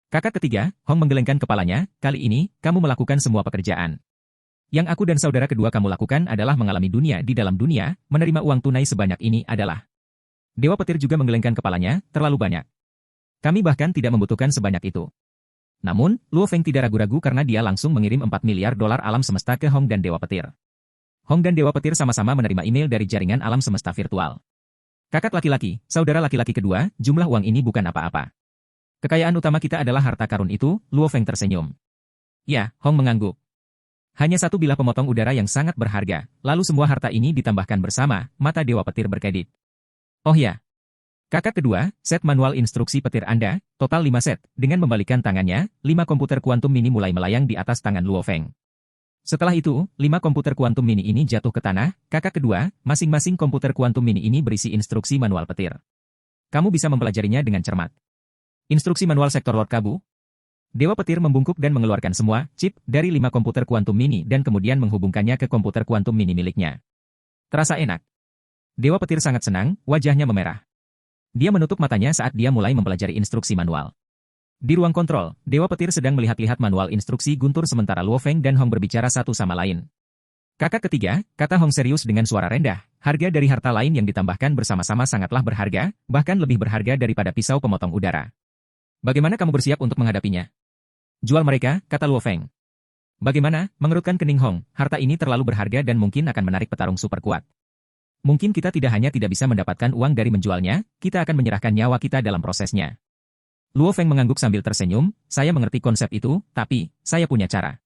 Kakak ketiga, Hong menggelengkan kepalanya, kali ini, kamu melakukan semua pekerjaan. Yang aku dan saudara kedua kamu lakukan adalah mengalami dunia di dalam dunia, menerima uang tunai sebanyak ini adalah. Dewa Petir juga menggelengkan kepalanya, terlalu banyak. Kami bahkan tidak membutuhkan sebanyak itu. Namun, Luo Feng tidak ragu-ragu karena dia langsung mengirim 4 miliar dolar alam semesta ke Hong dan Dewa Petir. Hong dan Dewa Petir sama-sama menerima email dari jaringan alam semesta virtual. Kakak laki-laki, saudara laki-laki kedua, jumlah uang ini bukan apa-apa. Kekayaan utama kita adalah harta karun itu, Luo Feng tersenyum. Ya, Hong mengangguk. Hanya satu bilah pemotong udara yang sangat berharga, lalu semua harta ini ditambahkan bersama, mata Dewa Petir berkedip. Oh ya. Kakak kedua, set manual instruksi petir Anda, total 5 set, dengan membalikkan tangannya, 5 komputer kuantum mini mulai melayang di atas tangan Luo Feng. Setelah itu, 5 komputer kuantum mini ini jatuh ke tanah, kakak kedua, masing-masing komputer kuantum mini ini berisi instruksi manual petir. Kamu bisa mempelajarinya dengan cermat. Instruksi manual sektor Lord Kabu. Dewa Petir membungkuk dan mengeluarkan semua chip dari 5 komputer kuantum mini dan kemudian menghubungkannya ke komputer kuantum mini miliknya. Terasa enak. Dewa Petir sangat senang, wajahnya memerah. Dia menutup matanya saat dia mulai mempelajari instruksi manual. Di ruang kontrol, Dewa Petir sedang melihat-lihat manual instruksi guntur sementara Luo Feng dan Hong berbicara satu sama lain. Kakak ketiga, kata Hong serius dengan suara rendah, harga dari harta lain yang ditambahkan bersama-sama sangatlah berharga, bahkan lebih berharga daripada pisau pemotong udara. Bagaimana kamu bersiap untuk menghadapinya? Jual mereka, kata Luo Feng. Bagaimana, mengerutkan kening Hong, harta ini terlalu berharga dan mungkin akan menarik petarung super kuat. Mungkin kita tidak hanya tidak bisa mendapatkan uang dari menjualnya, kita akan menyerahkan nyawa kita dalam prosesnya. Luo Feng mengangguk sambil tersenyum, saya mengerti konsep itu, tapi, saya punya cara.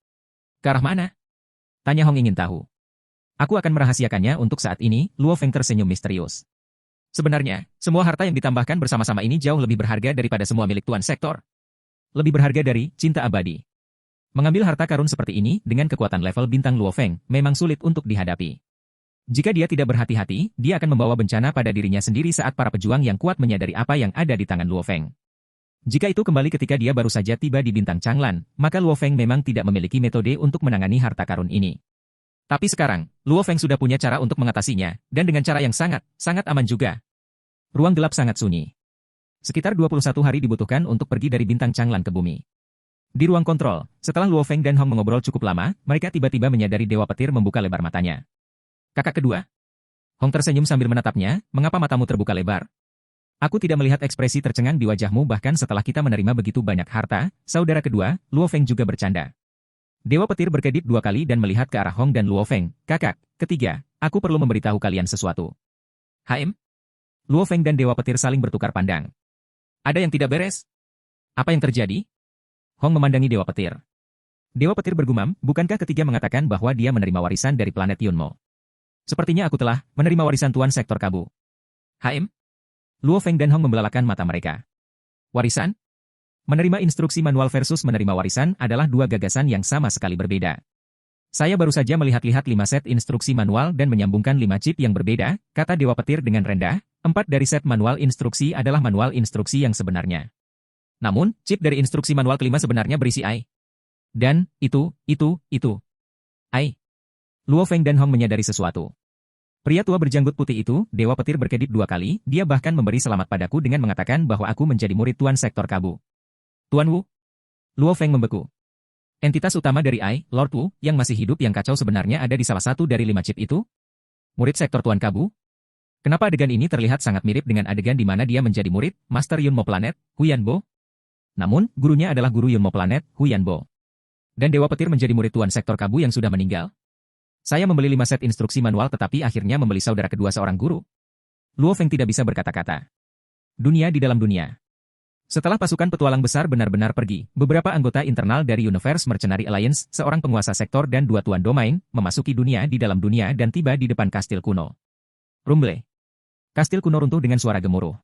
Ke arah mana? Tanya Hong ingin tahu. Aku akan merahasiakannya untuk saat ini, Luo Feng tersenyum misterius. Sebenarnya, semua harta yang ditambahkan bersama-sama ini jauh lebih berharga daripada semua milik Tuan Sektor. Lebih berharga dari cinta abadi. Mengambil harta karun seperti ini dengan kekuatan level bintang Luo Feng memang sulit untuk dihadapi. Jika dia tidak berhati-hati, dia akan membawa bencana pada dirinya sendiri saat para pejuang yang kuat menyadari apa yang ada di tangan Luo Feng. Jika itu kembali ketika dia baru saja tiba di bintang Changlan, maka Luo Feng memang tidak memiliki metode untuk menangani harta karun ini. Tapi sekarang, Luo Feng sudah punya cara untuk mengatasinya, dan dengan cara yang sangat aman juga. Ruang gelap sangat sunyi. Sekitar 21 hari dibutuhkan untuk pergi dari bintang Changlan ke bumi. Di ruang kontrol, setelah Luo Feng dan Hong mengobrol cukup lama, mereka tiba-tiba menyadari Dewa Petir membuka lebar matanya. Kakak kedua. Hong tersenyum sambil menatapnya, mengapa matamu terbuka lebar? Aku tidak melihat ekspresi tercengang di wajahmu bahkan setelah kita menerima begitu banyak harta, saudara kedua, Luo Feng juga bercanda. Dewa Petir berkedip 2 kali dan melihat ke arah Hong dan Luo Feng. Kakak ketiga, aku perlu memberitahu kalian sesuatu. HM? Luo Feng dan Dewa Petir saling bertukar pandang. Ada yang tidak beres? Apa yang terjadi? Hong memandangi Dewa Petir. Dewa Petir bergumam, bukankah ketiga mengatakan bahwa dia menerima warisan dari planet Yunmo? Sepertinya aku telah menerima warisan Tuan Sektor Kabu. HM? Luo Feng dan Hong membelalakan mata mereka. Warisan? Menerima instruksi manual versus menerima warisan adalah 2 gagasan yang sama sekali berbeda. Saya baru saja melihat-lihat 5 set instruksi manual dan menyambungkan 5 chip yang berbeda, kata Dewa Petir dengan rendah, 4 dari set manual instruksi adalah manual instruksi yang sebenarnya. Namun, chip dari instruksi manual kelima sebenarnya berisi AI. Dan, itu. AI. Luo Feng dan Hong menyadari sesuatu. Pria tua berjanggut putih itu, Dewa Petir berkedip 2 kali, dia bahkan memberi selamat padaku dengan mengatakan bahwa aku menjadi murid Tuan Sektor Kabu. Tuan Wu? Luo Feng membeku. Entitas utama dari AI, Lord Wu, yang masih hidup yang kacau sebenarnya ada di salah satu dari 5 chip itu? Murid Sektor Tuan Kabu? Kenapa adegan ini terlihat sangat mirip dengan adegan di mana dia menjadi murid, Master Yunmo Planet, Huyan Bo? Namun, gurunya adalah guru Yunmo Planet, Huyan Bo. Dan Dewa Petir menjadi murid Tuan Sektor Kabu yang sudah meninggal? Saya membeli 5 set instruksi manual tetapi akhirnya membeli saudara kedua seorang guru. Luo Feng tidak bisa berkata-kata. Dunia di dalam dunia. Setelah pasukan petualang besar benar-benar pergi, beberapa anggota internal dari Universe Mercenary Alliance, seorang penguasa sektor dan 2 tuan domain, memasuki dunia di dalam dunia dan tiba di depan kastil kuno. Rumble. Kastil kuno runtuh dengan suara gemuruh.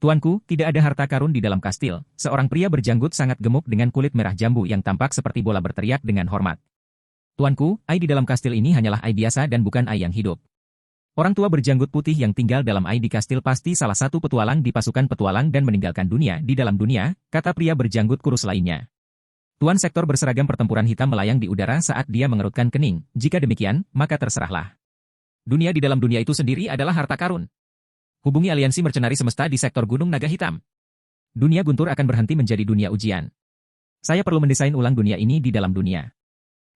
Tuanku, tidak ada harta karun di dalam kastil. Seorang pria berjanggut sangat gemuk dengan kulit merah jambu yang tampak seperti bola berteriak dengan hormat. Tuanku, ai di dalam kastil ini hanyalah ai biasa dan bukan ai yang hidup. Orang tua berjanggut putih yang tinggal dalam ai di kastil pasti salah satu petualang di pasukan petualang dan meninggalkan dunia di dalam dunia, kata pria berjanggut kurus lainnya. Tuan sektor berseragam pertempuran hitam melayang di udara saat dia mengerutkan kening. Jika demikian, maka terserahlah. Dunia di dalam dunia itu sendiri adalah harta karun. Hubungi aliansi mercenari semesta di sektor Gunung Naga Hitam. Dunia guntur akan berhenti menjadi dunia ujian. Saya perlu mendesain ulang dunia ini di dalam dunia.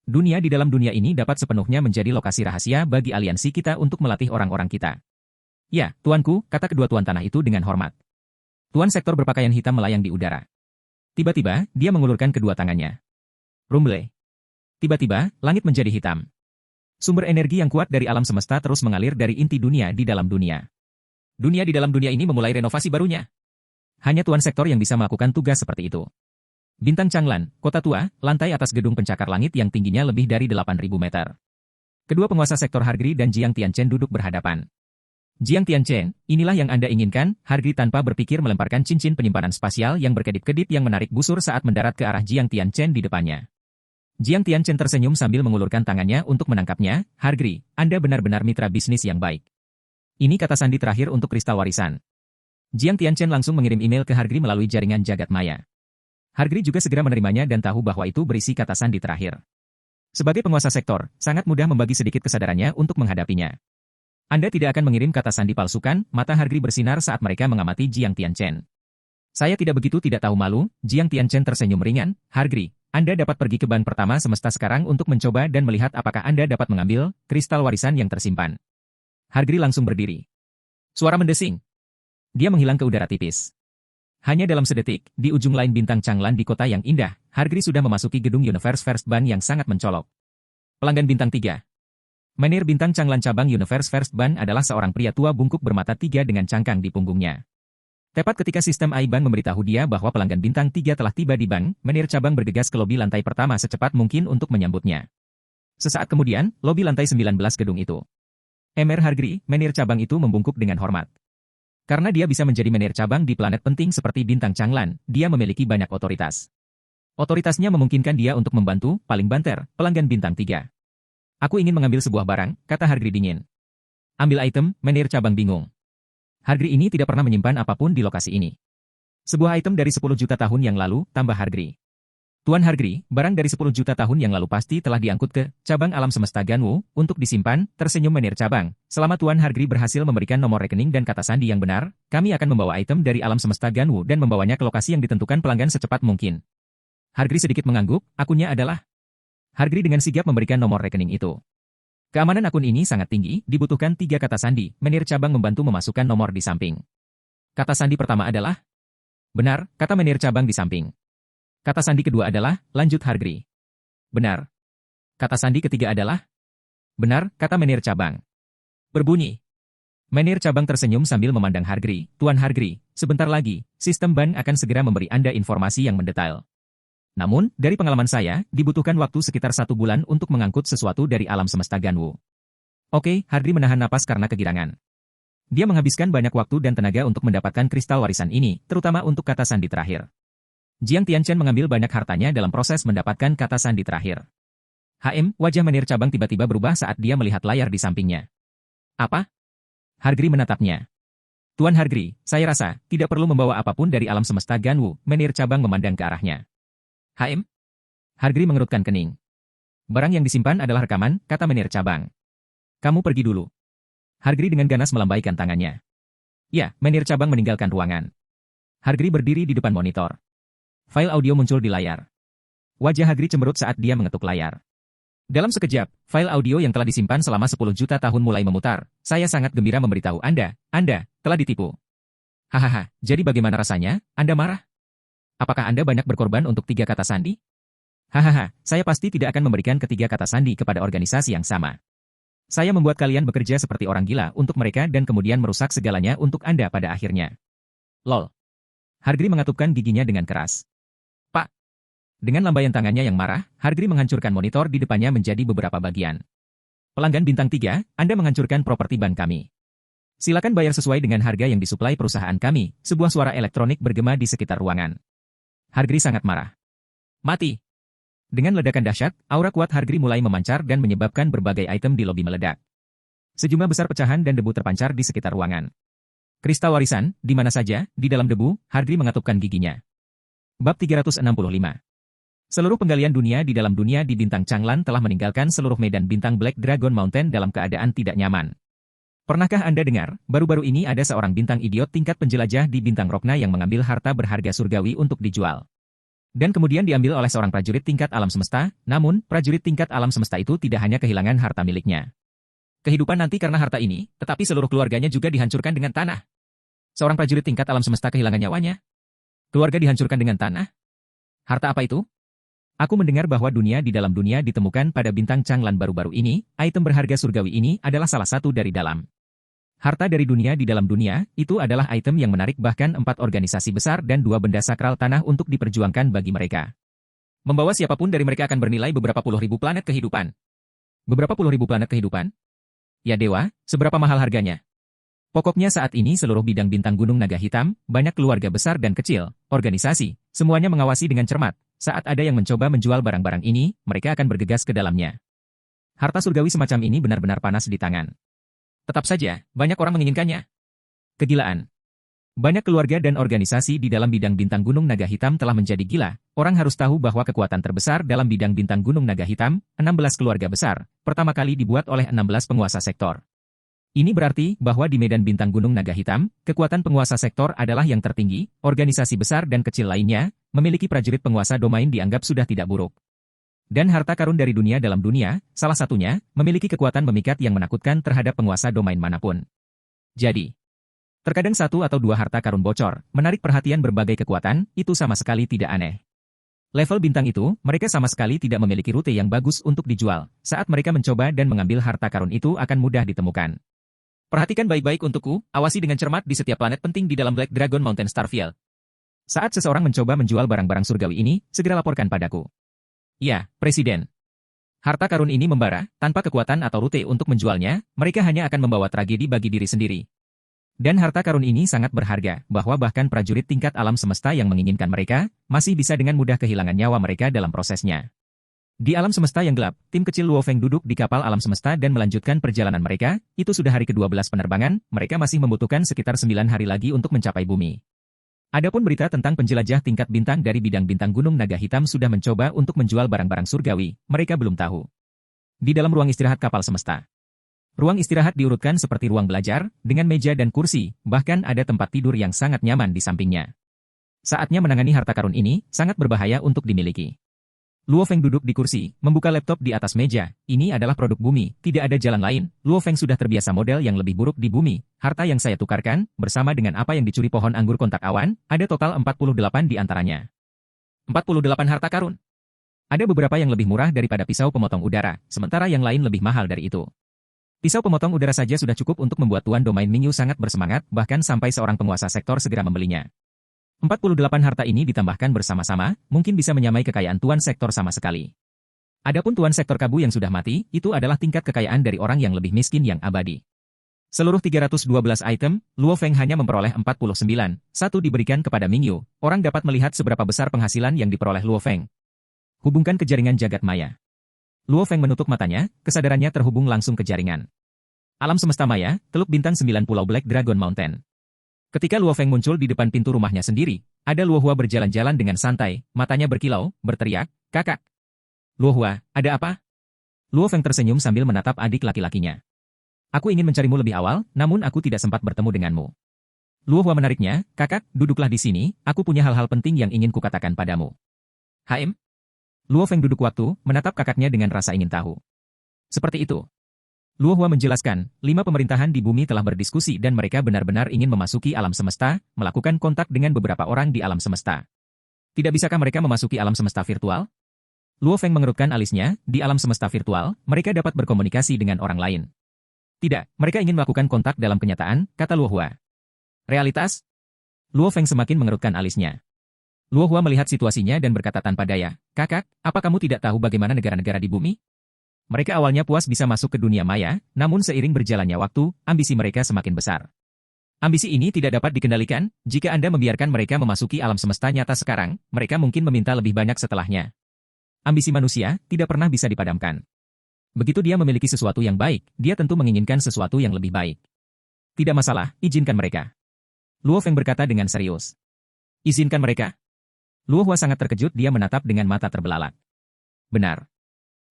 Dunia di dalam dunia ini dapat sepenuhnya menjadi lokasi rahasia bagi aliansi kita untuk melatih orang-orang kita. Ya, tuanku, kata kedua tuan tanah itu dengan hormat. Tuan sektor berpakaian hitam melayang di udara. Tiba-tiba, dia mengulurkan kedua tangannya. Rumble. Tiba-tiba, langit menjadi hitam. Sumber energi yang kuat dari alam semesta terus mengalir dari inti dunia di dalam dunia. Dunia di dalam dunia ini memulai renovasi barunya. Hanya tuan sektor yang bisa melakukan tugas seperti itu. Bintang Changlan, kota tua, lantai atas gedung pencakar langit yang tingginya lebih dari 8.000 meter. Kedua penguasa sektor Hargri dan Jiang Tianchen duduk berhadapan. Jiang Tianchen, inilah yang Anda inginkan, Hargri tanpa berpikir melemparkan cincin penyimpanan spasial yang berkedip-kedip yang menarik busur saat mendarat ke arah Jiang Tianchen di depannya. Jiang Tianchen tersenyum sambil mengulurkan tangannya untuk menangkapnya. Hargri, Anda benar-benar mitra bisnis yang baik. Ini kata sandi terakhir untuk kristal warisan. Jiang Tianchen langsung mengirim email ke Hargri melalui jaringan jagat maya. Hargri juga segera menerimanya dan tahu bahwa itu berisi kata sandi terakhir. Sebagai penguasa sektor, sangat mudah membagi sedikit kesadarannya untuk menghadapinya. Anda tidak akan mengirim kata sandi palsukan, mata Hargri bersinar saat mereka mengamati Jiang Tianchen. Saya tidak begitu tidak tahu malu, Jiang Tianchen tersenyum ringan. Hargri, Anda dapat pergi ke ban pertama semesta sekarang untuk mencoba dan melihat apakah Anda dapat mengambil kristal warisan yang tersimpan. Hargri langsung berdiri. Suara mendesing. Dia menghilang ke udara tipis. Hanya dalam sedetik, di ujung lain bintang Changlan di kota yang indah, Hargri sudah memasuki gedung Universe First Ban yang sangat mencolok. Pelanggan bintang 3. Menir bintang Changlan cabang Universe First Ban adalah seorang pria tua bungkuk bermata 3 dengan cangkang di punggungnya. Tepat ketika sistem AI Bank memberitahu dia bahwa pelanggan bintang 3 telah tiba di bank, menir cabang bergegas ke lobi lantai pertama secepat mungkin untuk menyambutnya. Sesaat kemudian, lobi lantai 19 gedung itu. Emer Hargri, menir cabang itu membungkuk dengan hormat. Karena dia bisa menjadi menir cabang di planet penting seperti bintang Changlan, dia memiliki banyak otoritas. Otoritasnya memungkinkan dia untuk membantu, paling banter, pelanggan bintang 3. Aku ingin mengambil sebuah barang, kata Hargri dingin. Ambil item, menir cabang bingung. Hargri ini tidak pernah menyimpan apapun di lokasi ini. Sebuah item dari 10 juta tahun yang lalu, tambah Hargri. Tuan Hargri, barang dari 10 juta tahun yang lalu pasti telah diangkut ke cabang alam semesta Ganwu untuk disimpan, tersenyum menir cabang. Selama Tuan Hargri berhasil memberikan nomor rekening dan kata sandi yang benar, kami akan membawa item dari alam semesta Ganwu dan membawanya ke lokasi yang ditentukan pelanggan secepat mungkin. Hargri sedikit mengangguk, akunnya adalah. Hargri dengan sigap memberikan nomor rekening itu. Keamanan akun ini sangat tinggi, dibutuhkan 3 kata sandi, menir cabang membantu memasukkan nomor di samping. Kata sandi pertama adalah. Benar, kata menir cabang di samping. Kata sandi kedua adalah, lanjut Hargri. Benar. Kata sandi ketiga adalah, benar, kata menir cabang. Berbunyi. Menir cabang tersenyum sambil memandang Hargri. Tuan Hargri, sebentar lagi, sistem ban akan segera memberi Anda informasi yang mendetail. Namun, dari pengalaman saya, dibutuhkan waktu sekitar 1 bulan untuk mengangkut sesuatu dari alam semesta Ganwu. Oke, Hargri menahan napas karena kegirangan. Dia menghabiskan banyak waktu dan tenaga untuk mendapatkan kristal warisan ini, terutama untuk kata sandi terakhir. Jiang Tianchen mengambil banyak hartanya dalam proses mendapatkan kata sandi terakhir. Wajah menir cabang tiba-tiba berubah saat dia melihat layar di sampingnya. Apa? Hargri menatapnya. Tuan Hargri, saya rasa, tidak perlu membawa apapun dari alam semesta Ganwu, menir cabang memandang ke arahnya. Hargri mengerutkan kening. Barang yang disimpan adalah rekaman, kata menir cabang. Kamu pergi dulu. Hargri dengan ganas melambaikan tangannya. Ya, menir cabang meninggalkan ruangan. Hargri berdiri di depan monitor. File audio muncul di layar. Wajah Hargri cemberut saat dia mengetuk layar. Dalam sekejap, file audio yang telah disimpan selama 10 juta tahun mulai memutar. Saya sangat gembira memberitahu Anda telah ditipu. Hahaha, jadi bagaimana rasanya? Anda marah? Apakah Anda banyak berkorban untuk 3 kata sandi? Hahaha, saya pasti tidak akan memberikan ketiga kata sandi kepada organisasi yang sama. Saya membuat kalian bekerja seperti orang gila untuk mereka dan kemudian merusak segalanya untuk Anda pada akhirnya. Lol. Hargri mengatupkan giginya dengan keras. Pak. Dengan lambaian tangannya yang marah, Hargri menghancurkan monitor di depannya menjadi beberapa bagian. Pelanggan bintang 3, Anda menghancurkan properti ban kami. Silakan bayar sesuai dengan harga yang disuplai perusahaan kami, sebuah suara elektronik bergema di sekitar ruangan. Hargri sangat marah. Mati. Dengan ledakan dahsyat, aura kuat Hargri mulai memancar dan menyebabkan berbagai item di lobi meledak. Sejumlah besar pecahan dan debu terpancar di sekitar ruangan. Kristal warisan, di mana saja, di dalam debu, Hargri mengatupkan giginya. Bab 365. Seluruh penggalian dunia di dalam dunia di bintang Changlan telah meninggalkan seluruh medan bintang Black Dragon Mountain dalam keadaan tidak nyaman. Pernahkah Anda dengar, baru-baru ini ada seorang bintang idiot tingkat penjelajah di bintang Rokna yang mengambil harta berharga surgawi untuk dijual. Dan kemudian diambil oleh seorang prajurit tingkat alam semesta, namun, prajurit tingkat alam semesta itu tidak hanya kehilangan harta miliknya. Kehidupan nanti karena harta ini, tetapi seluruh keluarganya juga dihancurkan dengan tanah. Seorang prajurit tingkat alam semesta kehilangan nyawanya. Keluarga dihancurkan dengan tanah. Harta apa itu? Aku mendengar bahwa dunia di dalam dunia ditemukan pada bintang Changlan baru-baru ini, item berharga surgawi ini adalah salah satu dari dalam. Harta dari dunia di dalam dunia, itu adalah item yang menarik bahkan 4 organisasi besar dan 2 benda sakral tanah untuk diperjuangkan bagi mereka. Membawa siapapun dari mereka akan bernilai beberapa puluh ribu planet kehidupan. Beberapa puluh ribu planet kehidupan? Ya dewa, seberapa mahal harganya? Pokoknya saat ini seluruh bidang bintang Gunung Naga Hitam, banyak keluarga besar dan kecil, organisasi, semuanya mengawasi dengan cermat. Saat ada yang mencoba menjual barang-barang ini, mereka akan bergegas ke dalamnya. Harta surgawi semacam ini benar-benar panas di tangan. Tetap saja, banyak orang menginginkannya. Kegilaan. Banyak keluarga dan organisasi di dalam bidang bintang Gunung Naga Hitam telah menjadi gila. Orang harus tahu bahwa kekuatan terbesar dalam bidang bintang Gunung Naga Hitam, 16 keluarga besar, pertama kali dibuat oleh 16 penguasa sektor. Ini berarti bahwa di medan bintang Gunung Naga Hitam, kekuatan penguasa sektor adalah yang tertinggi, organisasi besar dan kecil lainnya, memiliki prajurit penguasa domain dianggap sudah tidak buruk. Dan harta karun dari dunia dalam dunia, salah satunya, memiliki kekuatan memikat yang menakutkan terhadap penguasa domain manapun. Jadi, terkadang 1 atau 2 harta karun bocor, menarik perhatian berbagai kekuatan, itu sama sekali tidak aneh. Level bintang itu, mereka sama sekali tidak memiliki rute yang bagus untuk dijual. Saat mereka mencoba dan mengambil harta karun itu akan mudah ditemukan. Perhatikan baik-baik untukku, awasi dengan cermat di setiap planet penting di dalam Black Dragon Mountain Starfield. Saat seseorang mencoba menjual barang-barang surgawi ini, segera laporkan padaku. Ya, Presiden. Harta karun ini membara, tanpa kekuatan atau rute untuk menjualnya, mereka hanya akan membawa tragedi bagi diri sendiri. Dan harta karun ini sangat berharga, bahwa bahkan prajurit tingkat alam semesta yang menginginkan mereka, masih bisa dengan mudah kehilangan nyawa mereka dalam prosesnya. Di alam semesta yang gelap, tim kecil Luo Feng duduk di kapal alam semesta dan melanjutkan perjalanan mereka, itu sudah hari ke-12 penerbangan, mereka masih membutuhkan sekitar 9 hari lagi untuk mencapai bumi. Adapun berita tentang penjelajah tingkat bintang dari bidang bintang Gunung Naga Hitam sudah mencoba untuk menjual barang-barang surgawi, mereka belum tahu. Di dalam ruang istirahat kapal semesta. Ruang istirahat diurutkan seperti ruang belajar, dengan meja dan kursi, bahkan ada tempat tidur yang sangat nyaman di sampingnya. Saatnya menangani harta karun ini, sangat berbahaya untuk dimiliki. Luo Feng duduk di kursi, membuka laptop di atas meja. Ini adalah produk bumi, tidak ada jalan lain. Luo Feng sudah terbiasa model yang lebih buruk di bumi. Harta yang saya tukarkan, bersama dengan apa yang dicuri pohon anggur kontak awan, ada total 48 di antaranya. 48 harta karun. Ada beberapa yang lebih murah daripada pisau pemotong udara, sementara yang lain lebih mahal dari itu. Pisau pemotong udara saja sudah cukup untuk membuat Tuan Domain Mingyu sangat bersemangat, bahkan sampai seorang penguasa sektor segera membelinya. 48 harta ini ditambahkan bersama-sama, mungkin bisa menyamai kekayaan Tuan Sektor sama sekali. Adapun Tuan Sektor Kabu yang sudah mati, itu adalah tingkat kekayaan dari orang yang lebih miskin yang abadi. Seluruh 312 item, Luo Feng hanya memperoleh 49, satu diberikan kepada Mingyu. Orang dapat melihat seberapa besar penghasilan yang diperoleh Luo Feng. Hubungkan ke jaringan jagat maya. Luo Feng menutup matanya, kesadarannya terhubung langsung ke jaringan. Alam semesta maya, Teluk Bintang 9 Pulau Black Dragon Mountain. Ketika Luo Feng muncul di depan pintu rumahnya sendiri, ada Luo Hua berjalan-jalan dengan santai, matanya berkilau, berteriak, "Kakak!" "Luo Hua, ada apa?" Luo Feng tersenyum sambil menatap adik laki-lakinya. "Aku ingin mencarimu lebih awal, namun aku tidak sempat bertemu denganmu." Luo Hua menariknya, "Kakak, duduklah di sini, aku punya hal-hal penting yang ingin kukatakan padamu." "HM?" Luo Feng duduk waktu, menatap kakaknya dengan rasa ingin tahu. Seperti itu. Luo Hua menjelaskan, 5 pemerintahan di bumi telah berdiskusi dan mereka benar-benar ingin memasuki alam semesta, melakukan kontak dengan beberapa orang di alam semesta. Tidak bisakah mereka memasuki alam semesta virtual? Luo Feng mengerutkan alisnya, di alam semesta virtual, mereka dapat berkomunikasi dengan orang lain. Tidak, mereka ingin melakukan kontak dalam kenyataan, kata Luo Hua. Realitas? Luo Feng semakin mengerutkan alisnya. Luo Hua melihat situasinya dan berkata tanpa daya, "Kakak, apa kamu tidak tahu bagaimana negara-negara di bumi?" Mereka awalnya puas bisa masuk ke dunia maya, namun seiring berjalannya waktu, ambisi mereka semakin besar. Ambisi ini tidak dapat dikendalikan, jika Anda membiarkan mereka memasuki alam semesta nyata sekarang, mereka mungkin meminta lebih banyak setelahnya. Ambisi manusia tidak pernah bisa dipadamkan. Begitu dia memiliki sesuatu yang baik, dia tentu menginginkan sesuatu yang lebih baik. Tidak masalah, izinkan mereka. Luo Feng berkata dengan serius. Izinkan mereka. Luo Hua sangat terkejut, dia menatap dengan mata terbelalak. Benar.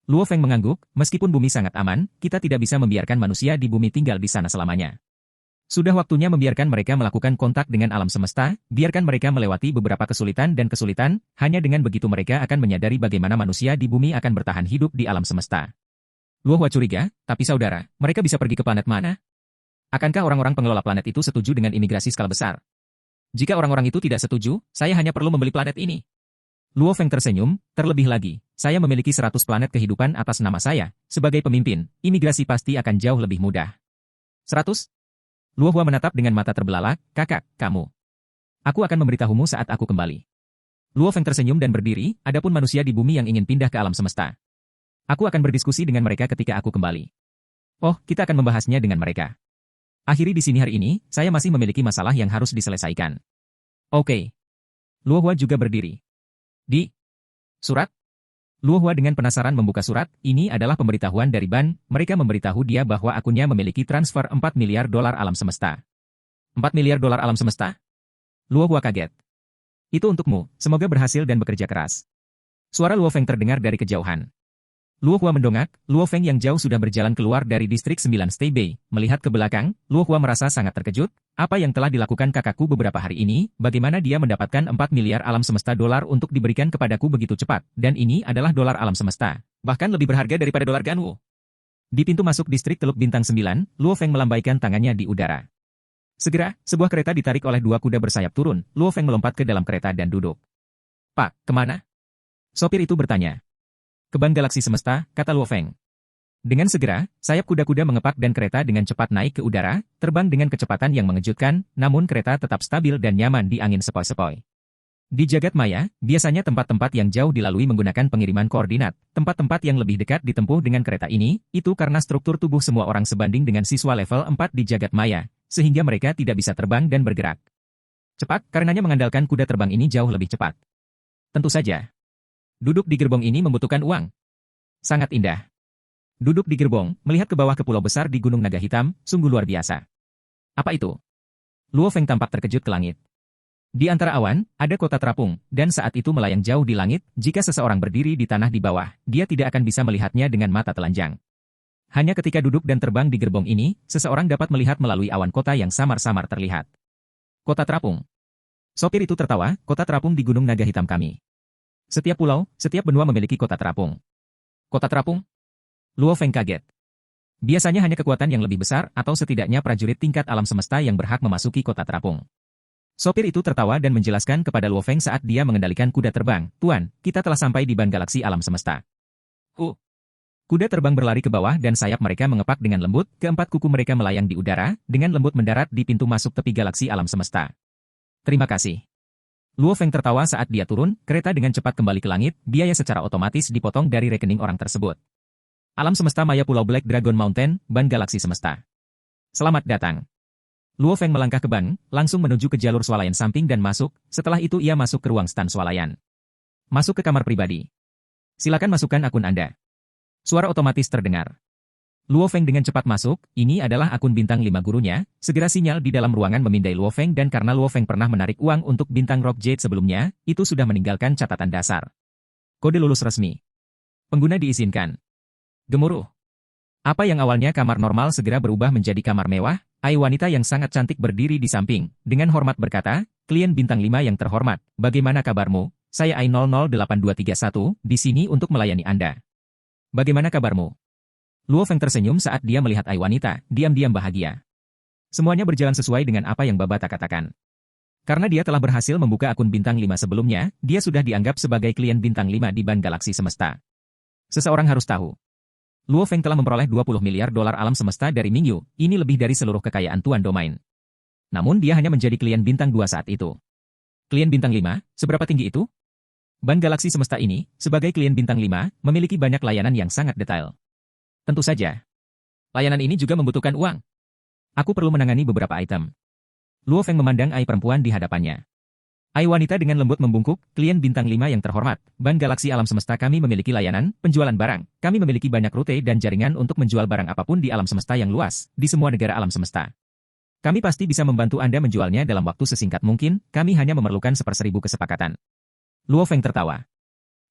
Luo Feng mengangguk, meskipun bumi sangat aman, kita tidak bisa membiarkan manusia di bumi tinggal di sana selamanya. Sudah waktunya membiarkan mereka melakukan kontak dengan alam semesta, biarkan mereka melewati beberapa kesulitan dan kesulitan, hanya dengan begitu mereka akan menyadari bagaimana manusia di bumi akan bertahan hidup di alam semesta. Luo Hua curiga, tapi saudara, mereka bisa pergi ke planet mana? Akankah orang-orang pengelola planet itu setuju dengan imigrasi skala besar? Jika orang-orang itu tidak setuju, saya hanya perlu membeli planet ini. Luo Feng tersenyum, terlebih lagi, saya memiliki 100 planet kehidupan atas nama saya, sebagai pemimpin, imigrasi pasti akan jauh lebih mudah. 100? Luo Hua menatap dengan mata terbelalak, kakak, kamu. Aku akan memberitahumu saat aku kembali. Luo Feng tersenyum dan berdiri, adapun manusia di bumi yang ingin pindah ke alam semesta. Aku akan berdiskusi dengan mereka ketika aku kembali. Oh, kita akan membahasnya dengan mereka. Akhiri di sini hari ini, saya masih memiliki masalah yang harus diselesaikan. Oke. Luo Hua juga berdiri. Di surat? Luo Hua dengan penasaran membuka surat, ini adalah pemberitahuan dari Ban, mereka memberitahu dia bahwa akunnya memiliki transfer 4 miliar dolar alam semesta. 4 miliar dolar alam semesta? Luo Hua kaget. Itu untukmu, semoga berhasil dan bekerja keras. Suara Luo Feng terdengar dari kejauhan. Luo Hua mendongak, Luo Feng yang jauh sudah berjalan keluar dari distrik 9 Stay Bay, melihat ke belakang, Luo Hua merasa sangat terkejut, apa yang telah dilakukan kakakku beberapa hari ini, bagaimana dia mendapatkan 4 miliar alam semesta dolar untuk diberikan kepadaku begitu cepat, dan ini adalah dolar alam semesta, bahkan lebih berharga daripada dolar Ganwu. Di pintu masuk distrik Teluk Bintang 9, Luo Feng melambaikan tangannya di udara. Segera, sebuah kereta ditarik oleh 2 kuda bersayap turun, Luo Feng melompat ke dalam kereta dan duduk. Pak, kemana? Sopir itu bertanya. Ke Ban Galaksi Semesta, kata Luo Feng. Dengan segera, sayap kuda-kuda mengepak dan kereta dengan cepat naik ke udara, terbang dengan kecepatan yang mengejutkan, namun kereta tetap stabil dan nyaman di angin sepoi-sepoi. Di jagat maya, biasanya tempat-tempat yang jauh dilalui menggunakan pengiriman koordinat, tempat-tempat yang lebih dekat ditempuh dengan kereta ini, itu karena struktur tubuh semua orang sebanding dengan siswa level 4 di jagat maya, sehingga mereka tidak bisa terbang dan bergerak. Cepat, karenanya mengandalkan kuda terbang ini jauh lebih cepat. Tentu saja. Duduk di gerbong ini membutuhkan uang. Sangat indah. Duduk di gerbong, melihat ke bawah ke pulau besar di Gunung Naga Hitam, sungguh luar biasa. Apa itu? Luo Feng tampak terkejut ke langit. Di antara awan, ada kota terapung, dan saat itu melayang jauh di langit, jika seseorang berdiri di tanah di bawah, dia tidak akan bisa melihatnya dengan mata telanjang. Hanya ketika duduk dan terbang di gerbong ini, seseorang dapat melihat melalui awan kota yang samar-samar terlihat. Kota terapung. Sopir itu tertawa, kota terapung di Gunung Naga Hitam kami. Setiap pulau, setiap benua memiliki kota terapung. Kota terapung? Luo Feng kaget. Biasanya hanya kekuatan yang lebih besar atau setidaknya prajurit tingkat alam semesta yang berhak memasuki kota terapung. Sopir itu tertawa dan menjelaskan kepada Luo Feng saat dia mengendalikan kuda terbang, Tuan, kita telah sampai di Ban Galaksi Alam Semesta. Kuda terbang berlari ke bawah dan sayap mereka mengepak dengan lembut, keempat kuku mereka melayang di udara, dengan lembut mendarat di pintu masuk tepi galaksi alam semesta. Terima kasih. Luo Feng tertawa saat dia turun, kereta dengan cepat kembali ke langit, biaya secara otomatis dipotong dari rekening orang tersebut. Alam semesta maya Pulau Black Dragon Mountain, Ban Galaksi Semesta. Selamat datang. Luo Feng melangkah ke Ban, langsung menuju ke jalur swalayan samping dan masuk, setelah itu ia masuk ke ruang stan swalayan. Masuk ke kamar pribadi. Silakan masukkan akun Anda. Suara otomatis terdengar. Luo Feng dengan cepat masuk, ini adalah akun bintang 5 gurunya, segera sinyal di dalam ruangan memindai Luo Feng dan karena Luo Feng pernah menarik uang untuk bintang Rock Jade sebelumnya, itu sudah meninggalkan catatan dasar. Kode lulus resmi. Pengguna diizinkan. Gemuruh. Apa yang awalnya kamar normal segera berubah menjadi kamar mewah, Ai wanita yang sangat cantik berdiri di samping, dengan hormat berkata, klien bintang 5 yang terhormat, bagaimana kabarmu? Saya Ai 008231, di sini untuk melayani Anda. Bagaimana kabarmu? Luo Feng tersenyum saat dia melihat Ai wanita, diam-diam bahagia. Semuanya berjalan sesuai dengan apa yang Babata katakan. Karena dia telah berhasil membuka akun bintang 5 sebelumnya, dia sudah dianggap sebagai klien bintang 5 di ban galaksi semesta. Seseorang harus tahu. Luo Feng telah memperoleh 20 miliar dolar alam semesta dari Mingyu, ini lebih dari seluruh kekayaan Tuan Domain. Namun dia hanya menjadi klien bintang 2 saat itu. Klien bintang 5, seberapa tinggi itu? Ban galaksi semesta ini, sebagai klien bintang 5, memiliki banyak layanan yang sangat detail. Tentu saja. Layanan ini juga membutuhkan uang. Aku perlu menangani beberapa item. Luo Feng memandang Ai perempuan di hadapannya. Ai wanita dengan lembut membungkuk, klien bintang 5 yang terhormat, ban galaksi alam semesta kami memiliki layanan, penjualan barang, kami memiliki banyak rute dan jaringan untuk menjual barang apapun di alam semesta yang luas, di semua negara alam semesta. Kami pasti bisa membantu Anda menjualnya dalam waktu sesingkat mungkin, kami hanya memerlukan 1/1000 kesepakatan. Luo Feng tertawa.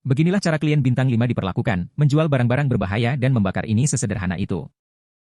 Beginilah cara klien bintang 5 diperlakukan, menjual barang-barang berbahaya dan membakar ini sesederhana itu.